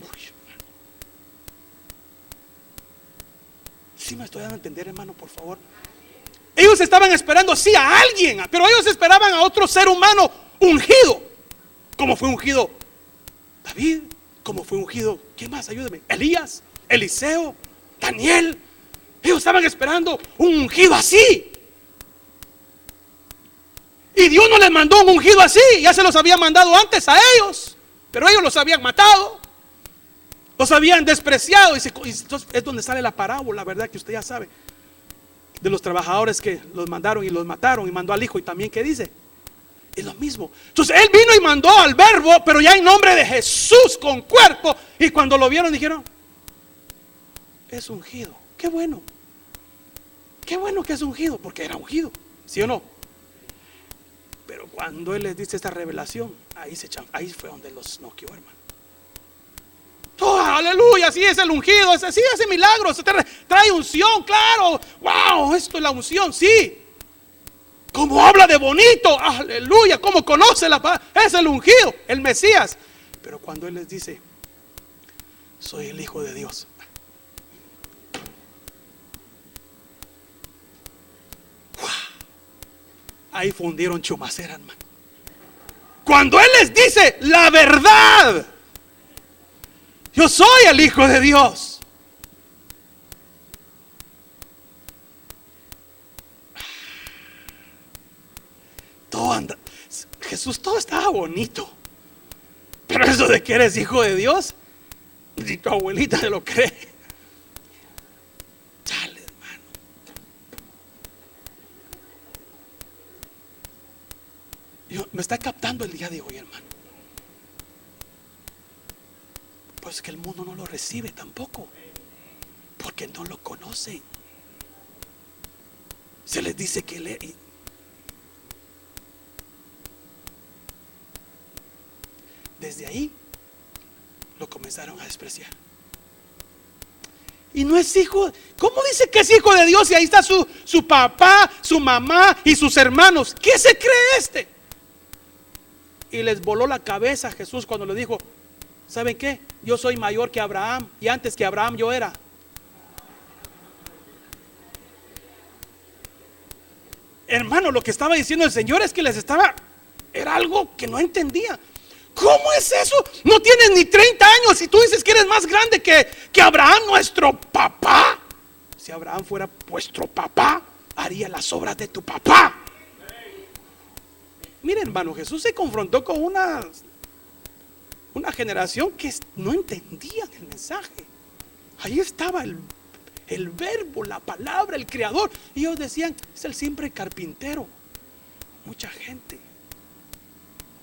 Uy, hermano. ¿Sí me estoy dando a entender, hermano? Por favor. Ellos estaban esperando, sí, a alguien, pero ellos esperaban a otro ser humano ungido, como fue ungido David, como fue ungido, ¿quién más? Ayúdeme. Elías, Eliseo, Daniel. Ellos estaban esperando un ungido así. Y Dios no les mandó un ungido así. Ya se los había mandado antes a ellos, pero ellos los habían matado, los habían despreciado. Y entonces es donde sale la parábola, ¿verdad? Que usted ya sabe, de los trabajadores que los mandaron y los mataron, y mandó al hijo. Y también, ¿qué dice? Es lo mismo. Entonces él vino y mandó al Verbo, pero ya en nombre de Jesús con cuerpo. Y cuando lo vieron dijeron, es ungido. Qué bueno que es ungido, porque era ungido, ¿sí o no? Pero cuando él les dice esta revelación, ahí fue donde los noqueó, hermano. Oh, aleluya, sí es el ungido, sí hace milagros, trae unción, claro. Wow, esto es la unción, sí. Como habla de bonito, aleluya, como conoce la palabra, es el ungido, el Mesías. Pero cuando él les dice, soy el Hijo de Dios, ahí fundieron chumacera, hermano. Cuando él les dice la verdad, yo soy el Hijo de Dios, Jesús, todo estaba bonito, pero eso de que eres hijo de Dios, ni tu abuelita se lo cree. Chale, hermano. Me está captando el día de hoy, hermano. Pues que el mundo no lo recibe tampoco, porque no lo conocen. Se les dice que desde ahí lo comenzaron a despreciar. Y no es hijo. ¿Cómo dice que es hijo de Dios? Y ahí está su papá, su mamá y sus hermanos. ¿Qué se cree este? Y les voló la cabeza a Jesús cuando le dijo: ¿saben qué? Yo soy mayor que Abraham, y antes que Abraham yo era. Hermano, lo que estaba diciendo el Señor es que era algo que no entendía. ¿Cómo es eso? No tienes ni 30 años y tú dices que eres más grande que Abraham, nuestro papá. Si Abraham fuera vuestro papá, haría las obras de tu papá. Mire, hermano, Jesús se confrontó con una generación que no entendía el mensaje. Ahí estaba el verbo, la palabra, el creador. Y ellos decían: es el simple carpintero. Mucha gente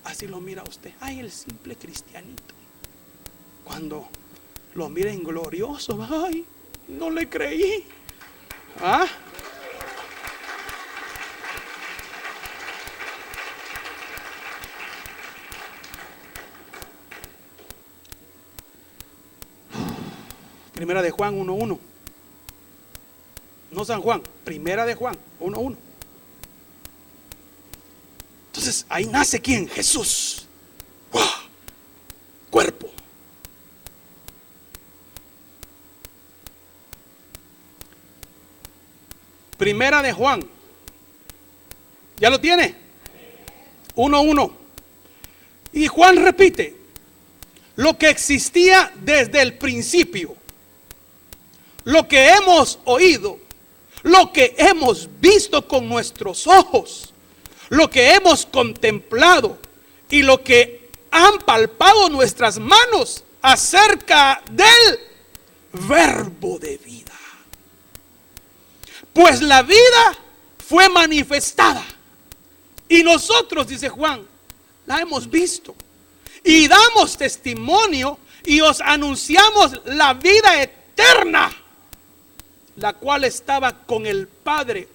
así lo mira a usted. Ay, el simple cristianito. Cuando lo miren glorioso, ay, no le creí. ¿Ah? Primera de Juan 1:1. No San Juan, Primera de Juan 1:1. Entonces ahí nace ¿quién? Jesús. ¡Wow! Cuerpo. Primera de Juan. ¿Ya lo tiene? 1:1. Y Juan repite: lo que existía desde el principio, lo que hemos oído, lo que hemos visto con nuestros ojos, lo que hemos contemplado y lo que han palpado nuestras manos acerca del verbo de vida. Pues la vida fue manifestada y nosotros, dice Juan, la hemos visto y damos testimonio y os anunciamos la vida eterna, la cual estaba con el Padre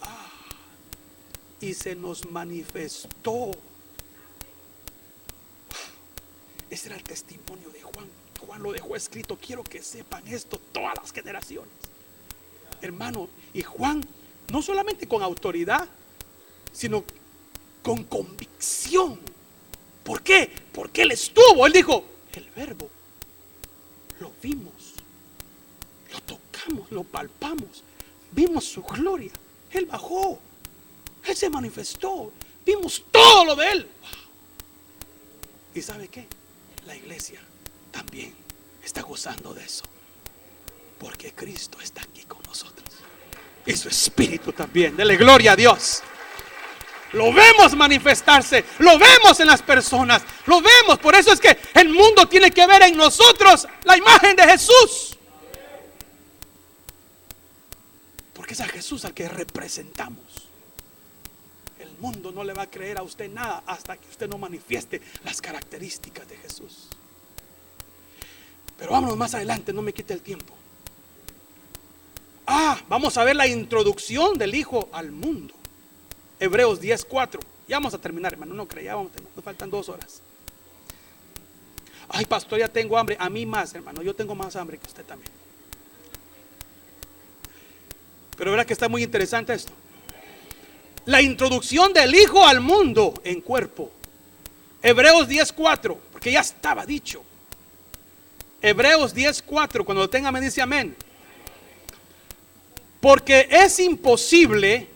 y se nos manifestó. Ese era el testimonio de Juan. Juan lo dejó escrito. Quiero que sepan esto todas las generaciones, hermano. Y Juan no solamente con autoridad, sino con convicción. ¿Por qué? Porque él estuvo. Él dijo: el verbo lo vimos, lo tocamos, lo palpamos, vimos su gloria. Él bajó, él se manifestó, vimos todo lo de él. Wow. ¿Y sabe qué? La iglesia también está gozando de eso, porque Cristo está aquí con nosotros y su espíritu también. Dele gloria a Dios. Lo vemos manifestarse, lo vemos en las personas, lo vemos. Por eso es que el mundo tiene que ver en nosotros la imagen de Jesús, porque es a Jesús al que representamos. El mundo no le va a creer a usted nada hasta que usted no manifieste las características de Jesús. Pero vámonos más adelante, no me quite el tiempo. Vamos a ver la introducción del Hijo al mundo. Hebreos 10:4. Ya vamos a terminar, hermano. No creía, nos faltan 2 horas. Ay, pastor, ya tengo hambre. A mí más, hermano. Yo tengo más hambre que usted también. Pero verá que está muy interesante esto. La introducción del Hijo al mundo en cuerpo. Hebreos 10:4. Porque ya estaba dicho. Hebreos 10:4. Cuando lo tenga me dice amén. Porque es imposible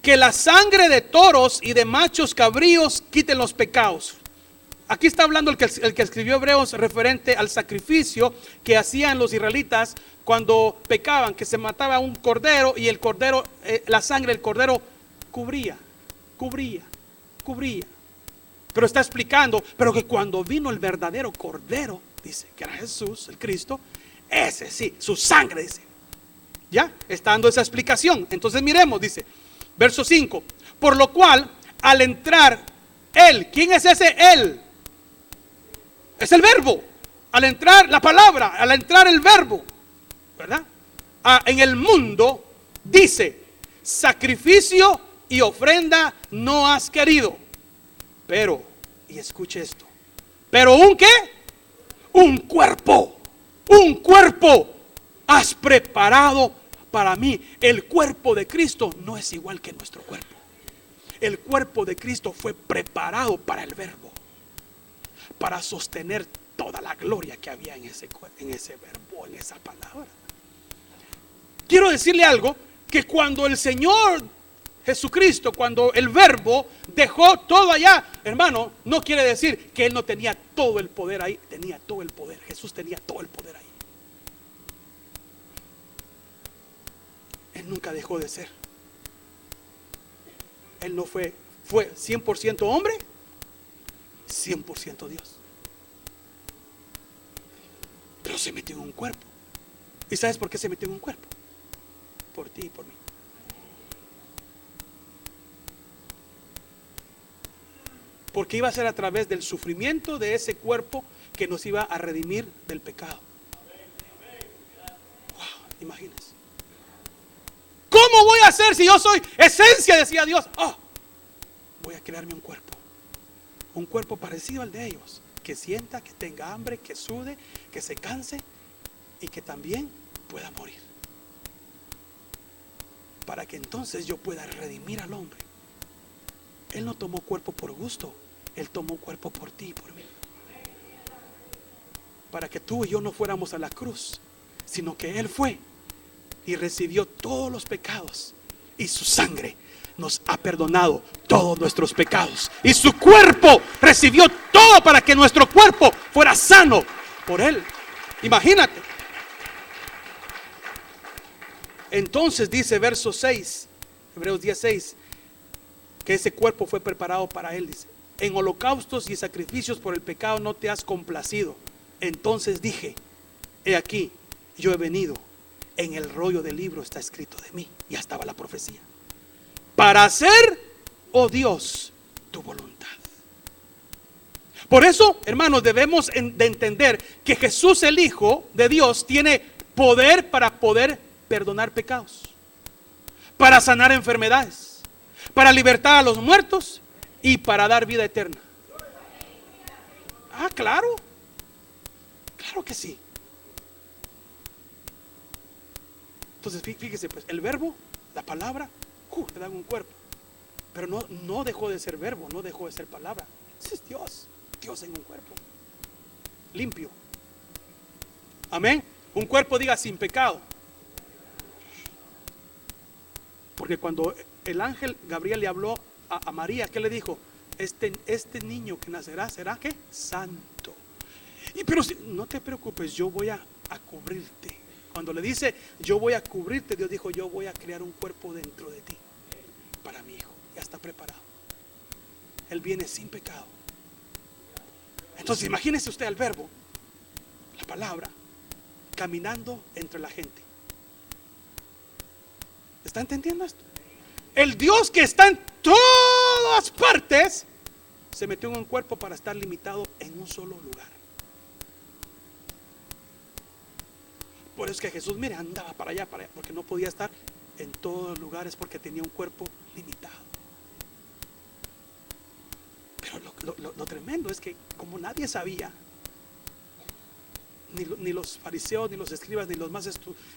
que la sangre de toros y de machos cabríos quiten los pecados. Aquí está hablando el que escribió Hebreos referente al sacrificio que hacían los israelitas cuando pecaban, que se mataba un cordero y el cordero, la sangre del cordero cubría. Pero está explicando, pero que cuando vino el verdadero cordero, dice que era Jesús, el Cristo, ese sí, su sangre, dice. Ya, está dando esa explicación. Entonces miremos, dice, verso 5. Por lo cual, al entrar Él, ¿quién es ese Él? Es el verbo. Al entrar la palabra, al entrar el verbo, ¿verdad? En el mundo, dice, sacrificio y ofrenda no has querido. Pero, y escuche esto, Pero ¿un qué? Un cuerpo. Un cuerpo has preparado para mí. El cuerpo de Cristo no es igual que nuestro cuerpo. El cuerpo de Cristo fue preparado para el Verbo, para sostener toda la gloria que había en ese verbo, en esa palabra. Quiero decirle algo, que cuando el Señor Jesucristo, cuando el Verbo dejó todo allá, hermano, no quiere decir que Él no tenía todo el poder ahí. Tenía todo el poder. Jesús tenía todo el poder ahí. Él nunca dejó de ser. Él no fue 100% hombre, 100% Dios. Pero se metió en un cuerpo. ¿Y sabes por qué se metió en un cuerpo? Por ti y por mí. Porque iba a ser a través del sufrimiento de ese cuerpo que nos iba a redimir del pecado. Wow, imagínense. ¿Cómo voy a hacer si yo soy esencia? Decía Dios. Voy a crearme un cuerpo. Un cuerpo parecido al de ellos. Que sienta, que tenga hambre, que sude, que se canse y que también pueda morir. Para que entonces yo pueda redimir al hombre. Él no tomó cuerpo por gusto. Él tomó cuerpo por ti y por mí. Para que tú y yo no fuéramos a la cruz, sino que Él fue y recibió todos los pecados. Y su sangre nos ha perdonado todos nuestros pecados. Y su cuerpo recibió todo para que nuestro cuerpo fuera sano por Él. Imagínate. Entonces dice verso 6, Hebreos 10:6, que ese cuerpo fue preparado para Él. Dice: en holocaustos y sacrificios por el pecado no te has complacido. Entonces dije: he aquí, yo he venido. En el rollo del libro está escrito de mí. Ya estaba la profecía. Para hacer, oh Dios, tu voluntad. Por eso, hermanos, debemos de entender que Jesús, el Hijo de Dios, tiene poder para poder perdonar pecados, para sanar enfermedades, para libertar a los muertos y para dar vida eterna. Claro. Claro que sí. Entonces fíjese, pues, el verbo, la palabra, le dan un cuerpo. Pero no dejó de ser verbo, no dejó de ser palabra. Ese es Dios. Dios en un cuerpo limpio. Amén. Un cuerpo, diga, sin pecado. Porque cuando el ángel Gabriel le habló a María, ¿qué le dijo? Este niño que nacerá será ¿qué? Santo. Pero no te preocupes, yo voy a cubrirte. Cuando le dice yo voy a cubrirte, Dios dijo: yo voy a crear un cuerpo dentro de ti para mi hijo. Ya está preparado. Él viene sin pecado. Entonces imagínese usted al verbo, la palabra, caminando entre la gente. ¿Está entendiendo esto? El Dios que está en todas partes se metió en un cuerpo para estar limitado en un solo lugar. Por eso es que Jesús, mire, andaba para allá, porque no podía estar en todos los lugares porque tenía un cuerpo limitado. Pero lo tremendo es que como nadie sabía, ni los fariseos, ni los escribas, ni los más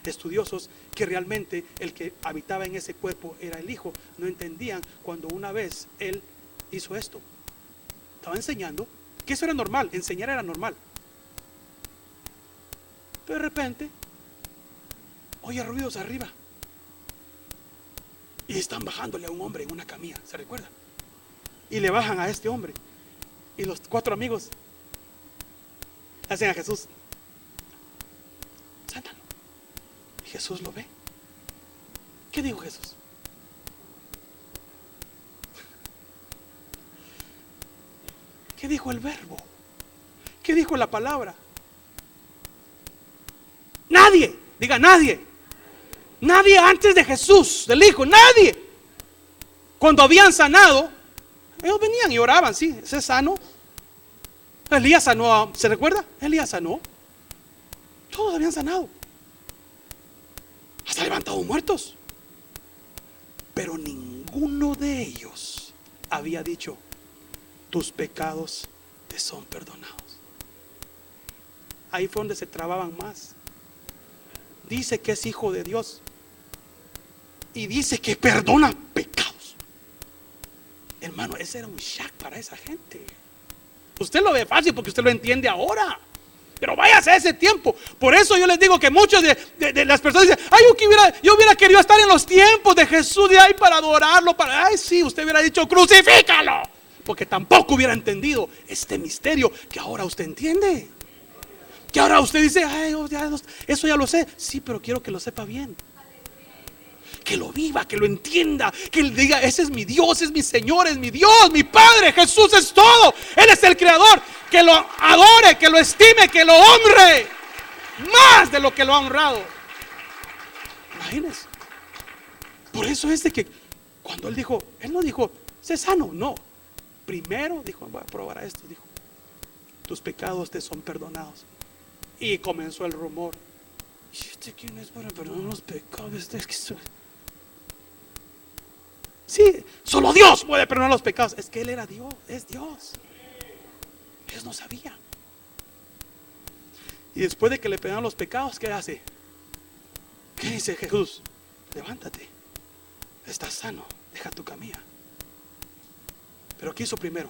estudiosos, que realmente el que habitaba en ese cuerpo era el Hijo, no entendían cuando una vez Él hizo esto. Estaba enseñando, que eso era normal, enseñar era normal. Pero de repente oye ruidos arriba y están bajándole a un hombre en una camilla, ¿se recuerda? Y le bajan a este hombre y los 4 amigos hacen a Jesús: sátalo. Y Jesús lo ve. ¿Qué dijo Jesús? ¿Qué dijo el verbo? ¿Qué dijo la palabra? Nadie, diga nadie. Nadie antes de Jesús, del Hijo, nadie. Cuando habían sanado, ellos venían y oraban, sí, ese sano. Elías sanó, ¿se recuerda? Elías sanó. Todos habían sanado. Hasta levantado muertos. Pero ninguno de ellos había dicho: tus pecados te son perdonados. ahí fue donde se trababan más. Dice que es hijo de Dios y dice que perdona pecados. Hermano, ese era un shock para esa gente. Usted lo ve fácil porque usted lo entiende ahora, pero váyase a ese tiempo. Por eso yo les digo que muchos de las personas dicen: ay, yo hubiera querido estar en los tiempos de Jesús de ahí para adorarlo, ay, sí, usted hubiera dicho: crucifícalo, porque tampoco hubiera entendido este misterio que ahora usted entiende. Que ahora usted dice: ay, eso ya lo sé. Sí, pero quiero que lo sepa bien, que lo viva, que lo entienda, que él diga: ese es mi Dios, es mi Señor, es mi Dios, mi Padre, Jesús es todo, Él es el Creador. Que lo adore, que lo estime, que lo honre más de lo que lo ha honrado. Imagínense. Por eso es de que cuando Él no dijo: sé sano, no. Primero dijo: voy a probar a esto. Dijo: tus pecados te son perdonados. Y comenzó el rumor: ¿y este quién es para perdonar los pecados? Sí, solo Dios puede perdonar los pecados. Es que Él era Dios, es Dios. Ellos no sabían. Y después de que le perdonaron los pecados, ¿qué hace? ¿Qué dice Jesús? Levántate, estás sano, deja tu camilla. Pero ¿qué hizo primero?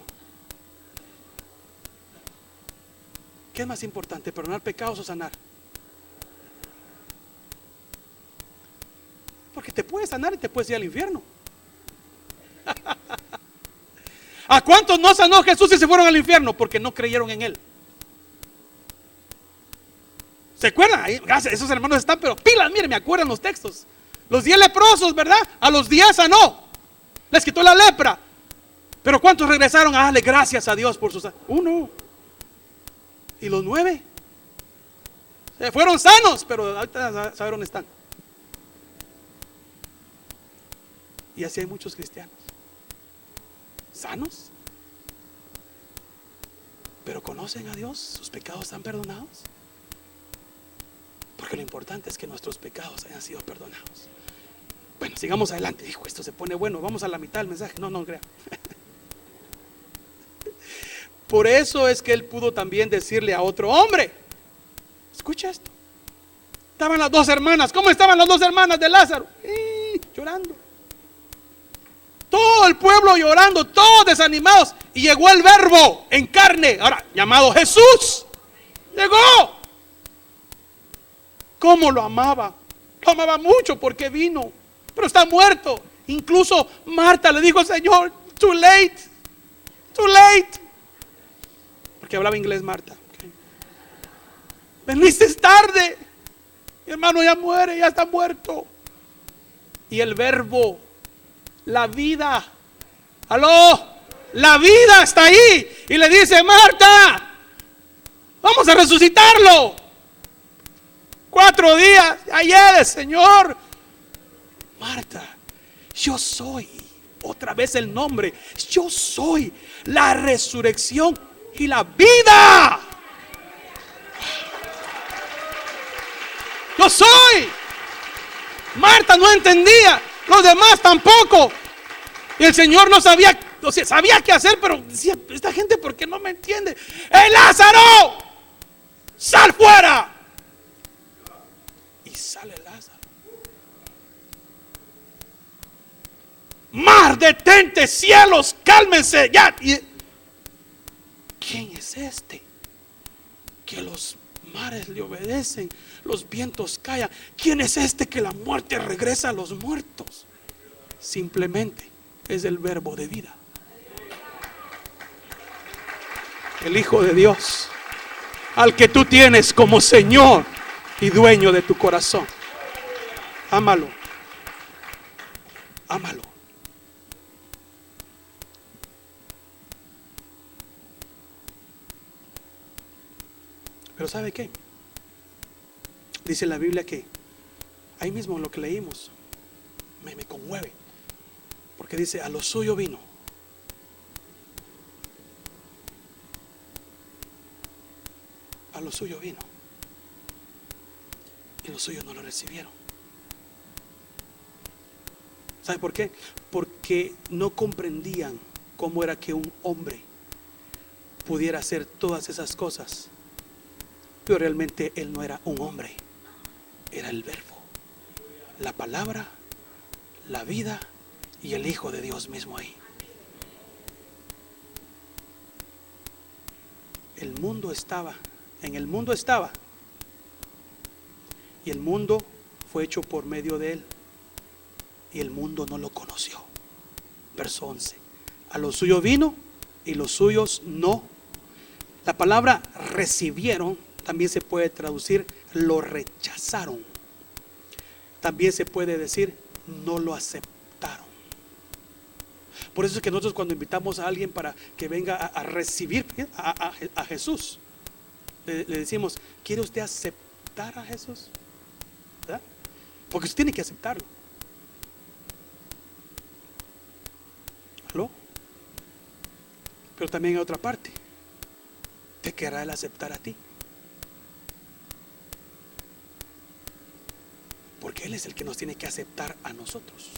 ¿Qué es más importante, perdonar pecados o sanar? Porque te puedes sanar y te puedes ir al infierno. ¿A cuántos no sanó Jesús y se fueron al infierno? Porque no creyeron en Él. ¿Se acuerdan? Gracias, esos hermanos están, pero pilas, miren, me acuerdan los textos. Los 10 leprosos, ¿verdad? A los 10 sanó, les quitó la lepra. Pero ¿cuántos regresaron a darle gracias a Dios por sus? Uno. ¿Y los 9? Se fueron sanos, pero ahorita saber dónde están. Y así hay muchos cristianos sanos, pero conocen a Dios, sus pecados están perdonados. Porque lo importante es que nuestros pecados hayan sido perdonados. Bueno, sigamos adelante. Dijo, esto se pone bueno, vamos a la mitad del mensaje. No crea. Por eso es que Él pudo también decirle a otro hombre: escucha esto. Estaban las 2 hermanas. ¿Cómo estaban las 2 hermanas de Lázaro? Llorando. Todo el pueblo llorando, todos desanimados. Y llegó el Verbo en carne, ahora llamado Jesús. Llegó. ¿Cómo lo amaba? Lo amaba mucho porque vino, pero está muerto. Incluso Marta le dijo: Señor, too late, too late. Porque hablaba inglés Marta. Okay. Veniste tarde. Mi hermano ya muere, ya está muerto. Y el Verbo, la vida, aló, la vida está ahí. Y le dice: Marta, vamos a resucitarlo. 4 días, ayer, Señor. Marta, yo soy, otra vez el nombre, yo soy la resurrección y la vida. Yo soy. Marta no entendía, los demás tampoco. Y el Señor no sabía, o sea, sabía qué hacer, pero decía: esta gente, ¿por qué no me entiende? ¡El Lázaro! ¡Sal fuera! Y sale Lázaro. Mar, detente, cielos, cálmense ya. ¿Quién es este que los mares le obedecen, los vientos callan? ¿Quién es este que la muerte regresa a los muertos? Simplemente es el Verbo de vida, el Hijo de Dios, al que tú tienes como Señor y dueño de tu corazón. Ámalo, ámalo. Pero ¿sabe qué? Dice la Biblia que ahí mismo en lo que leímos me conmueve, porque dice: a lo suyo vino, a lo suyo vino, y los suyos no lo recibieron. ¿Sabe por qué? Porque no comprendían cómo era que un hombre pudiera hacer todas esas cosas pero realmente Él no era un hombre, era el Verbo, la palabra, la vida y el Hijo de Dios mismo ahí. El mundo estaba, en el mundo estaba, y el mundo fue hecho por medio de Él, y el mundo no lo conoció. Verso 11. A los suyos vino y los suyos no. La palabra recibieron también se puede traducir lo rechazaron. También se puede decir no lo aceptaron. Por eso es que nosotros cuando invitamos a alguien para que venga a recibir a Jesús, le decimos, ¿quiere usted aceptar a Jesús? ¿Verdad? Porque usted tiene que aceptarlo. ¿Aló? Pero también hay otra parte. Te querrá Él aceptar a ti, porque Él es el que nos tiene que aceptar a nosotros.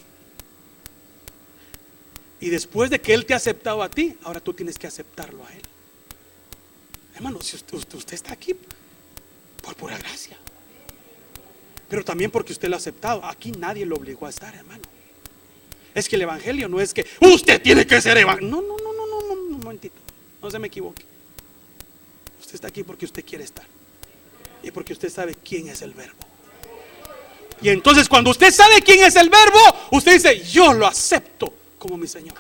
Y después de que Él te ha aceptado a ti, ahora tú tienes que aceptarlo a Él. Hermano, si usted está aquí por pura gracia, pero también porque usted lo ha aceptado. Aquí nadie lo obligó a estar, hermano. Es que el evangelio no es que usted tiene que ser evangelio. No, un momentito, no se me equivoque. Usted está aquí porque usted quiere estar y porque usted sabe quién es el Verbo. Y entonces cuando usted sabe quién es el Verbo, usted dice, yo lo acepto como mi Señor.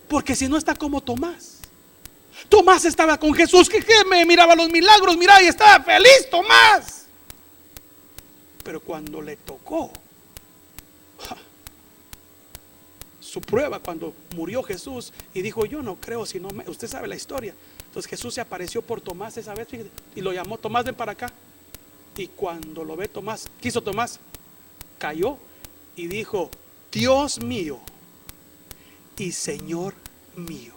Porque si no está como Tomás. Tomás estaba con Jesús, que me miraba los milagros, miraba y estaba feliz Tomás. Pero cuando le tocó su prueba, cuando murió Jesús y dijo, yo no creo si no me... Usted sabe la historia. Entonces Jesús se apareció por Tomás esa vez, fíjate, y lo llamó, Tomás, ven para acá. Y cuando lo ve Tomás, quiso Tomás, cayó y dijo, Dios mío y Señor mío.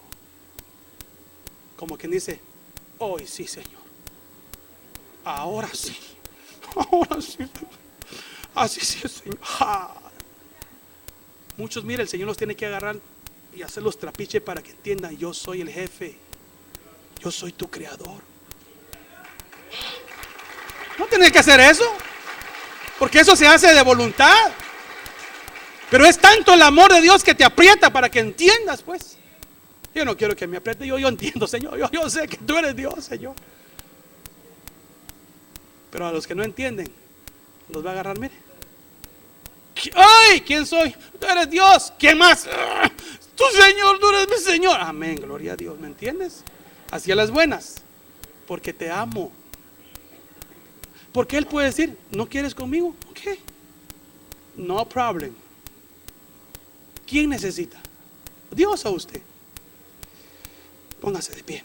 Como quien dice, hoy sí, Señor, ahora sí, así sí, Señor. Muchos, mire, el Señor los tiene que agarrar y hacerlos trapiche para que entiendan, yo soy el jefe, yo soy tu creador. No tienes que hacer eso, porque eso se hace de voluntad. Pero es tanto el amor de Dios que te aprieta para que entiendas, pues. Yo no quiero que me apriete, yo entiendo, Señor, yo sé que tú eres Dios, Señor. Pero a los que no entienden, los va a agarrar, mire. ¡Ay! ¿Quién soy? Tú eres Dios. ¿Quién más? Tu Señor, tú eres mi Señor. Amén, gloria a Dios, ¿me entiendes? Hacia las buenas, porque te amo. Porque Él puede decir, ¿no quieres conmigo? Ok, no problem. ¿Quién necesita? ¿Dios o usted? Póngase de pie.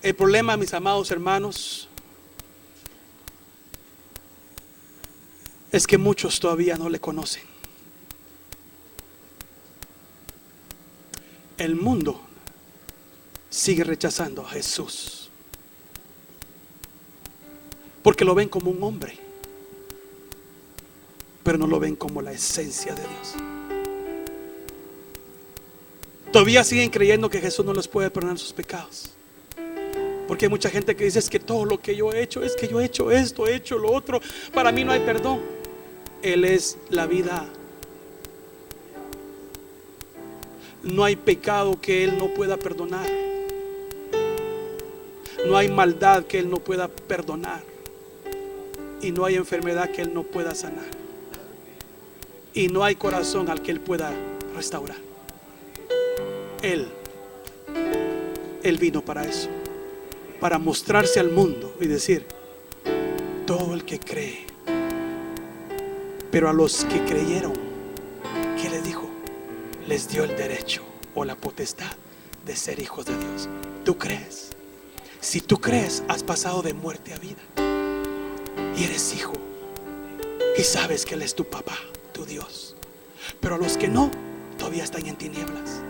El problema, mis amados hermanos, es que muchos todavía no le conocen. El mundo sigue rechazando a Jesús porque lo ven como un hombre, pero no lo ven como la esencia de Dios. Todavía siguen creyendo que Jesús no les puede perdonar sus pecados, porque hay mucha gente que dice, es que todo lo que yo he hecho, es que yo he hecho esto, he hecho lo otro, para mí no hay perdón. Él es la vida. No hay pecado que Él no pueda perdonar. No hay maldad que Él no pueda perdonar. Y no hay enfermedad que Él no pueda sanar. Y no hay corazón al que Él pueda restaurar. Él vino para eso, para mostrarse al mundo y decir, todo el que cree. Pero a los que creyeron, ¿qué les dijo? Les dio el derecho o la potestad de ser hijos de Dios. ¿Tú crees? Si tú crees, has pasado de muerte a vida y eres hijo y sabes que Él es tu papá, tu Dios. Pero a los que no, todavía están en tinieblas,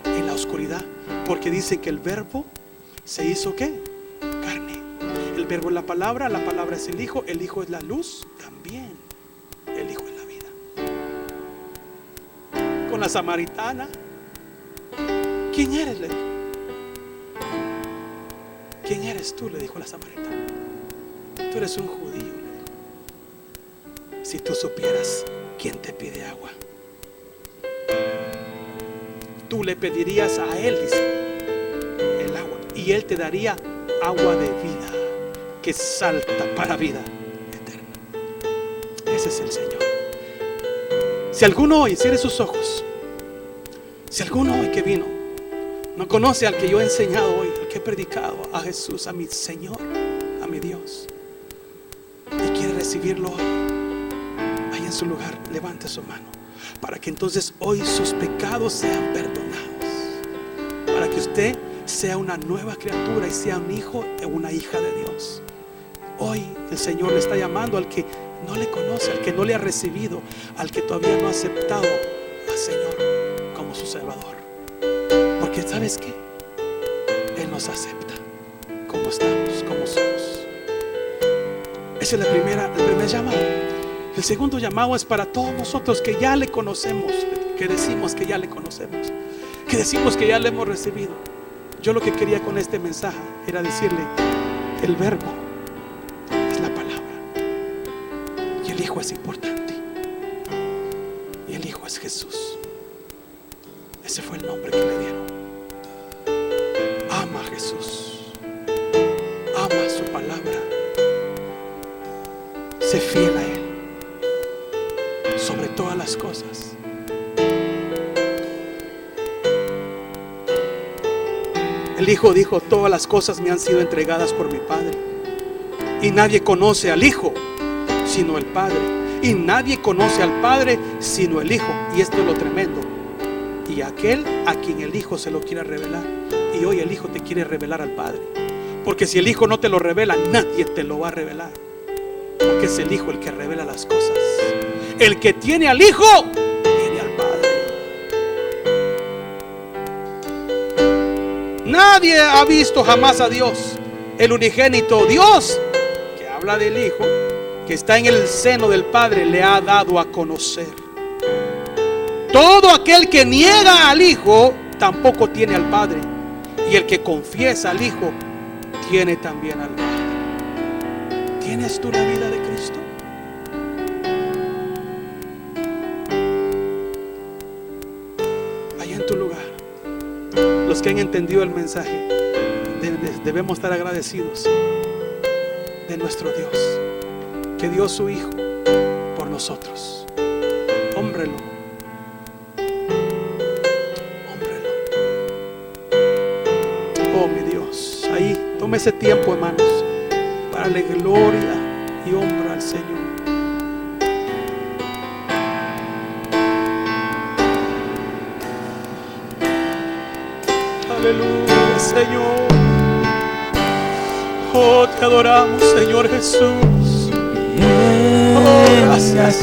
en la oscuridad, porque dicen que el Verbo se hizo ¿qué? Carne. El Verbo es la palabra es el Hijo es la luz también, el Hijo es la vida. con la samaritana. ¿Quién eres?, le dijo. ¿Quién eres tú?, le dijo la samaritana. Tú eres un judío, le dijo. Si tú supieras quién te pide agua, tú le pedirías a él, dice, el agua, y él te daría agua de vida, que salta para vida eterna. Ese es el Señor. Si alguno hoy cierre sus ojos, si alguno hoy que vino no conoce al que yo he enseñado hoy, al que he predicado, a Jesús, a mi Señor, a mi Dios, y quiere recibirlo hoy, ahí en su lugar, levante su mano, para que entonces hoy sus pecados sean perdonados, para que usted sea una nueva criatura y sea un hijo o una hija de Dios. Hoy el Señor le está llamando al que no le conoce, al que no le ha recibido, al que todavía no ha aceptado al Señor como su Salvador. Porque ¿sabes qué? Él nos acepta como estamos, como somos. Ese es el primer llamado. El segundo llamado es para todos nosotros que ya le conocemos, que decimos que ya le conocemos, que decimos que ya le hemos recibido. Yo lo que quería con este mensaje era decirle: el verbo es la palabra, y el Hijo es importante, y el Hijo es Jesús. Ese fue el nombre que le dieron. Ama a Jesús, ama su palabra, sé fiel a Él sobre todas las cosas. El Hijo dijo: todas las cosas me han sido entregadas por mi Padre, y nadie conoce al Hijo sino el Padre, y nadie conoce al Padre sino el Hijo. Y esto es lo tremendo: y aquel a quien el Hijo se lo quiera revelar. Y hoy el Hijo te quiere revelar al Padre, porque si el Hijo no te lo revela, nadie te lo va a revelar, porque es el Hijo el que revela las cosas. El que tiene al Hijo tiene al Padre. Nadie ha visto jamás a Dios. El unigénito Dios, que habla del Hijo, que está en el seno del Padre, le ha dado a conocer. Todo aquel que niega al Hijo tampoco tiene al Padre, y el que confiesa al Hijo tiene también al Padre. ¿Tienes tú la vida de Cristo? Ahí en tu lugar, los que han entendido el mensaje, debemos estar agradecidos de nuestro Dios, que dio su Hijo por nosotros. Hómbrelo, hómbrelo. Oh mi Dios, ahí tome ese tiempo, hermanos, para darle gloria y honra al Señor. Aleluya, Señor. Oh, te adoramos, Señor Jesús. Oh, gracias.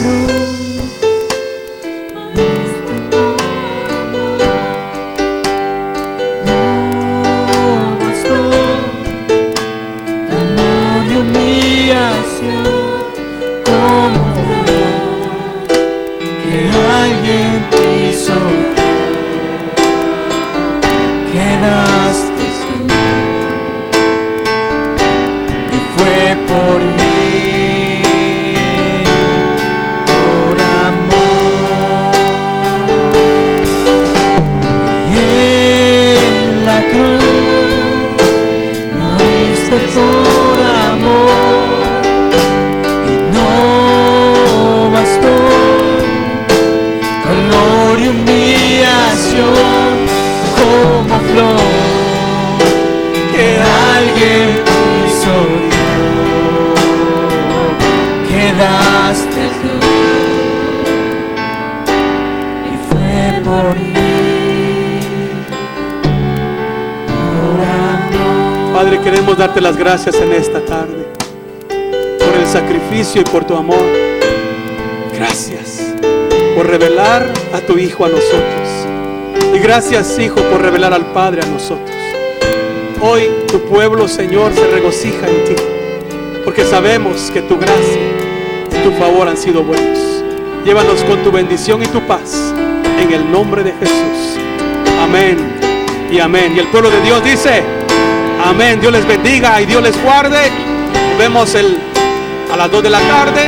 Padre, queremos darte las gracias en esta tarde por el sacrificio y por tu amor. Gracias por revelar a tu Hijo a nosotros, y gracias, Hijo, por revelar al Padre a nosotros. Hoy tu pueblo, Señor, se regocija en ti, porque sabemos que tu gracia y tu favor han sido buenos. Llévanos con tu bendición y tu paz en el nombre de Jesús. Amén y amén. Y el pueblo de Dios dice amén. Dios les bendiga y Dios les guarde. Nos vemos a las 2 de la tarde.